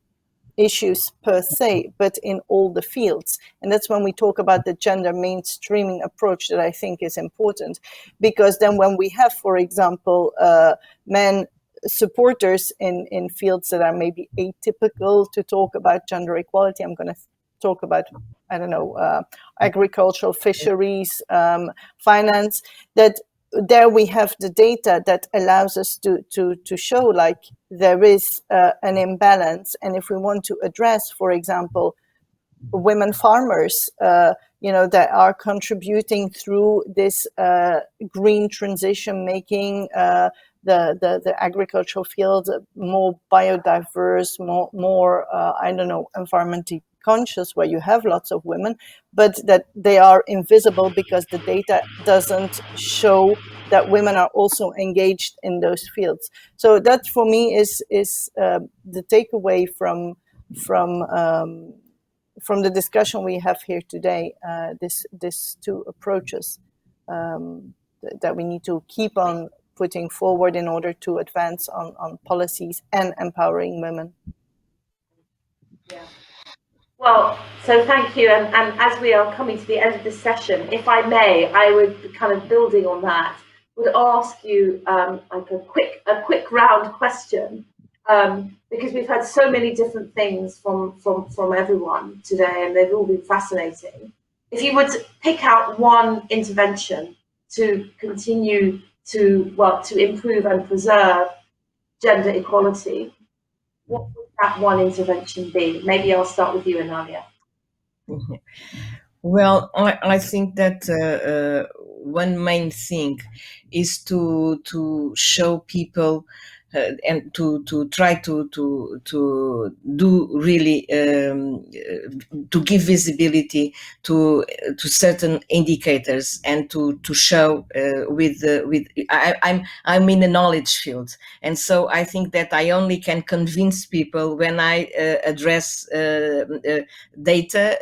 issues per se, but in all the fields. And that's when we talk about the gender mainstreaming approach that I think is important. Because then when we have, for example, men supporters in fields that are maybe atypical to talk about gender equality, I'm going to talk about, I don't know, agricultural, fisheries, finance, that there we have the data that allows us to show like there is an imbalance. And if we want to address, for example, women farmers, that are contributing through this green transition, making the agricultural field more biodiverse, more environmentally conscious, where you have lots of women, but that they are invisible because the data doesn't show that women are also engaged in those fields. So that for me is the takeaway from the discussion we have here today. This two approaches that we need to keep on putting forward in order to advance on policies and empowering women. Yeah. Well, so thank you. And as we are coming to the end of this session, if I may, I would, kind of building on that, would ask you like a quick round question, because we've had so many different things from everyone today, and they've all been fascinating. If you would pick out one intervention to continue to improve and preserve gender equality, what would that one intervention be? Maybe I'll start with you, Analia. Well, I think that one main thing is to show people and to try to do really to give visibility to certain indicators, and to show I'm in the knowledge field, and so I think that I only can convince people when I address data,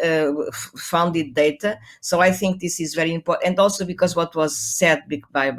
founded data. So I think this is very important, and also because what was said by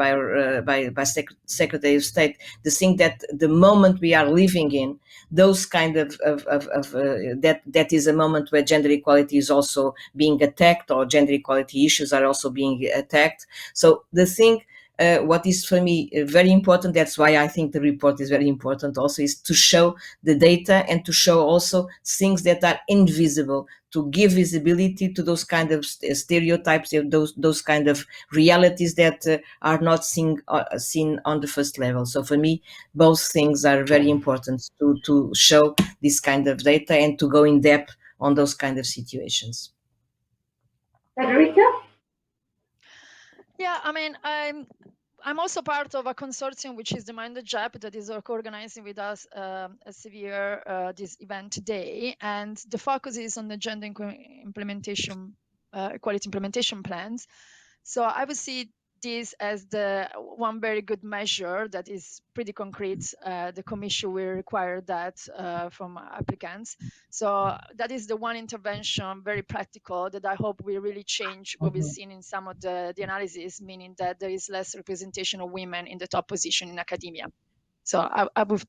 Secretary of State, the thing that the moment we are living in, those kind of that is a moment where gender equality is also being attacked, or gender equality issues are also being attacked. So the thing, what is for me very important, that's why I think the report is very important also, is to show the data and to show also things that are invisible, to give visibility to those kind of stereotypes, those kind of realities that are not seen on the first level. So for me, both things are very important, to show this kind of data and to go in depth on those kind of situations. Federica? Yeah, I mean, I'm also part of a consortium which is the Mind the JEP that is organizing with us Elsevier this event today, and the focus is on the gender implementation, equality implementation plans. So I would see this as the one very good measure that is pretty concrete. The Commission will require that from applicants. So that is the one intervention, very practical, that I hope will really change what we've seen in some of the analysis, meaning that there is less representation of women in the top position in academia. So I would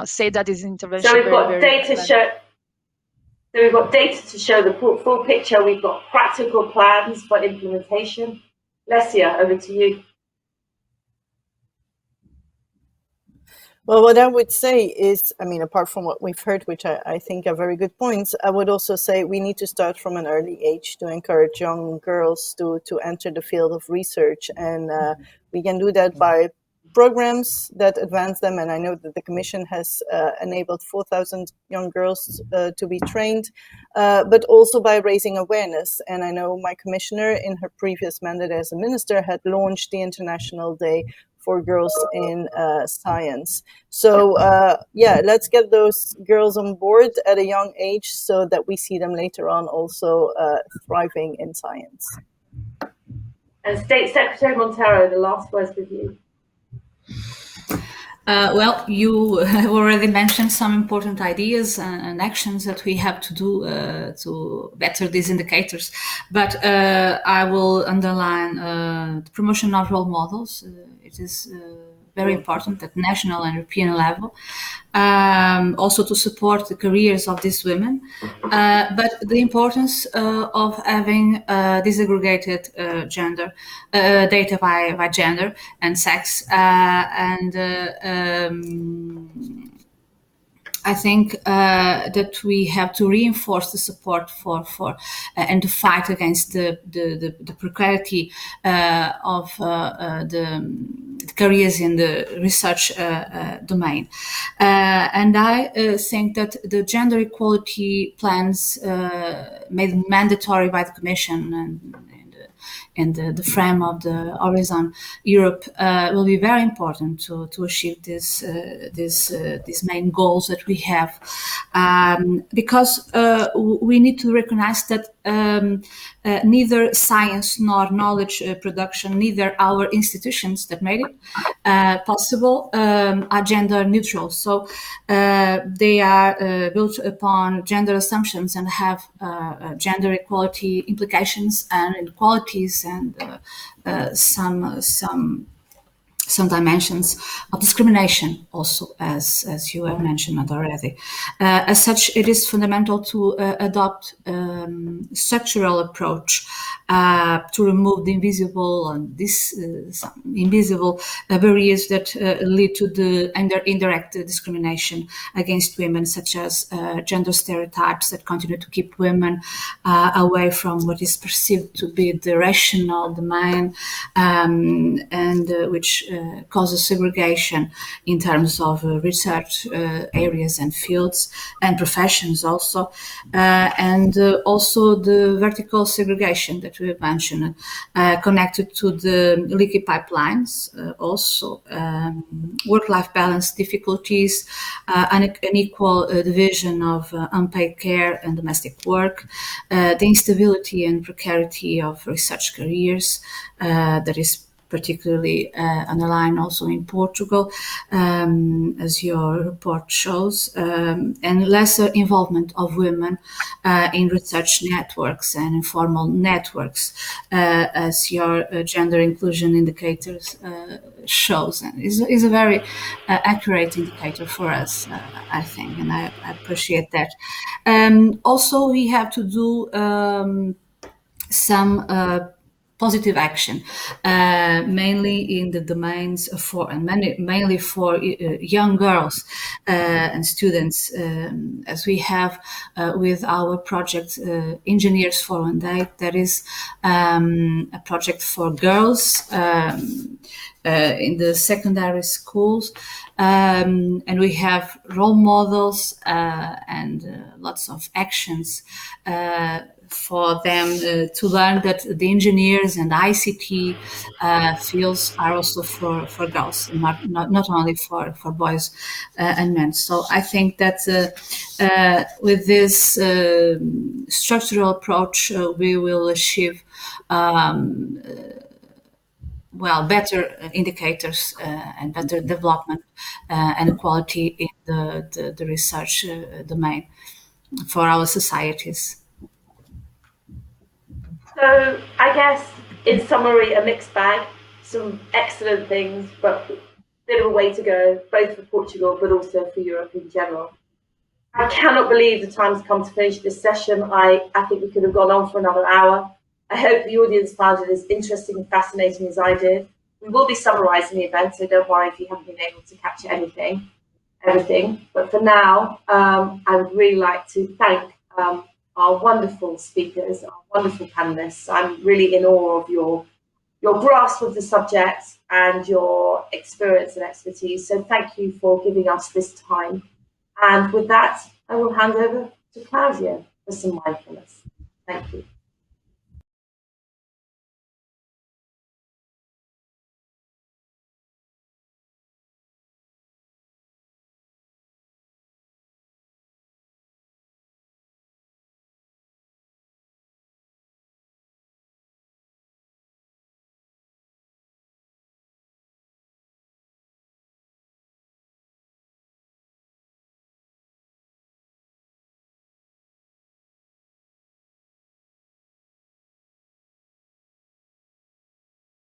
say that is intervention. So we've got data show. So we've got data to show the full picture. We've got practical plans for implementation. Lesia, over to you. Well, what I would say is, I mean, apart from what we've heard, which I think are very good points, I would also say we need to start from an early age to encourage young girls to enter the field of research. And we can do that by programs that advance them. And I know that the Commission has enabled 4,000 young girls to be trained, but also by raising awareness. And I know my commissioner in her previous mandate as a minister had launched the International Day for Girls in Science. So yeah, let's get those girls on board at a young age so that we see them later on also thriving in science. And State Secretary Montero, the last words with you. Well, you have already mentioned some important ideas and actions that we have to do to better these indicators. But I will underline the promotion of role models. It is very important at national and European level. Also to support the careers of these women, but the importance of having disaggregated gender data by gender and sex, and I think that we have to reinforce the support for and the fight against the precarity of the careers in the research domain. And I think that the gender equality plans made mandatory by the Commission and the frame of the Horizon Europe will be very important to achieve these main goals that we have, because we need to recognize that neither science nor knowledge production, neither our institutions that made it possible are gender neutral. So they are built upon gender assumptions and have gender equality implications and inequalities and some dimensions of discrimination also, as you have mentioned already. As such, it is fundamental to adopt structural approach to remove the invisible and invisible barriers that lead to the indirect discrimination against women, such as gender stereotypes that continue to keep women away from what is perceived to be the rational domain, and which causes segregation in terms of research areas and fields and professions also, and also the vertical segregation that we have mentioned, connected to the leaky pipelines, also work-life balance difficulties, unequal division of unpaid care and domestic work, the instability and precarity of research careers that is particularly underlined also in Portugal, as your report shows, and lesser involvement of women in research networks and informal networks, as your gender inclusion indicators shows, and is a very accurate indicator for us, I think, and I appreciate that. Also, we have to do some positive action, mainly in the domains for and mainly for young girls and students, as we have with our project Engineers for One Day. That is a project for girls in the secondary schools, and we have role models and lots of actions for them to learn that the engineers and ICT fields are also for girls, not only for boys and men. So I think that with this structural approach, we will achieve better indicators and better development and equality in the research domain for our societies. So I guess, in summary, a mixed bag, some excellent things, but a bit of a way to go, both for Portugal, but also for Europe in general. I cannot believe the time's come to finish this session. I think we could have gone on for another hour. I hope the audience found it as interesting and fascinating as I did. We will be summarising the event, so don't worry if you haven't been able to capture everything. But for now, I would really like to thank our wonderful speakers, our wonderful panelists. I'm really in awe of your grasp of the subject and your experience and expertise. So thank you for giving us this time. And with that, I will hand over to Claudia for some mindfulness. Thank you.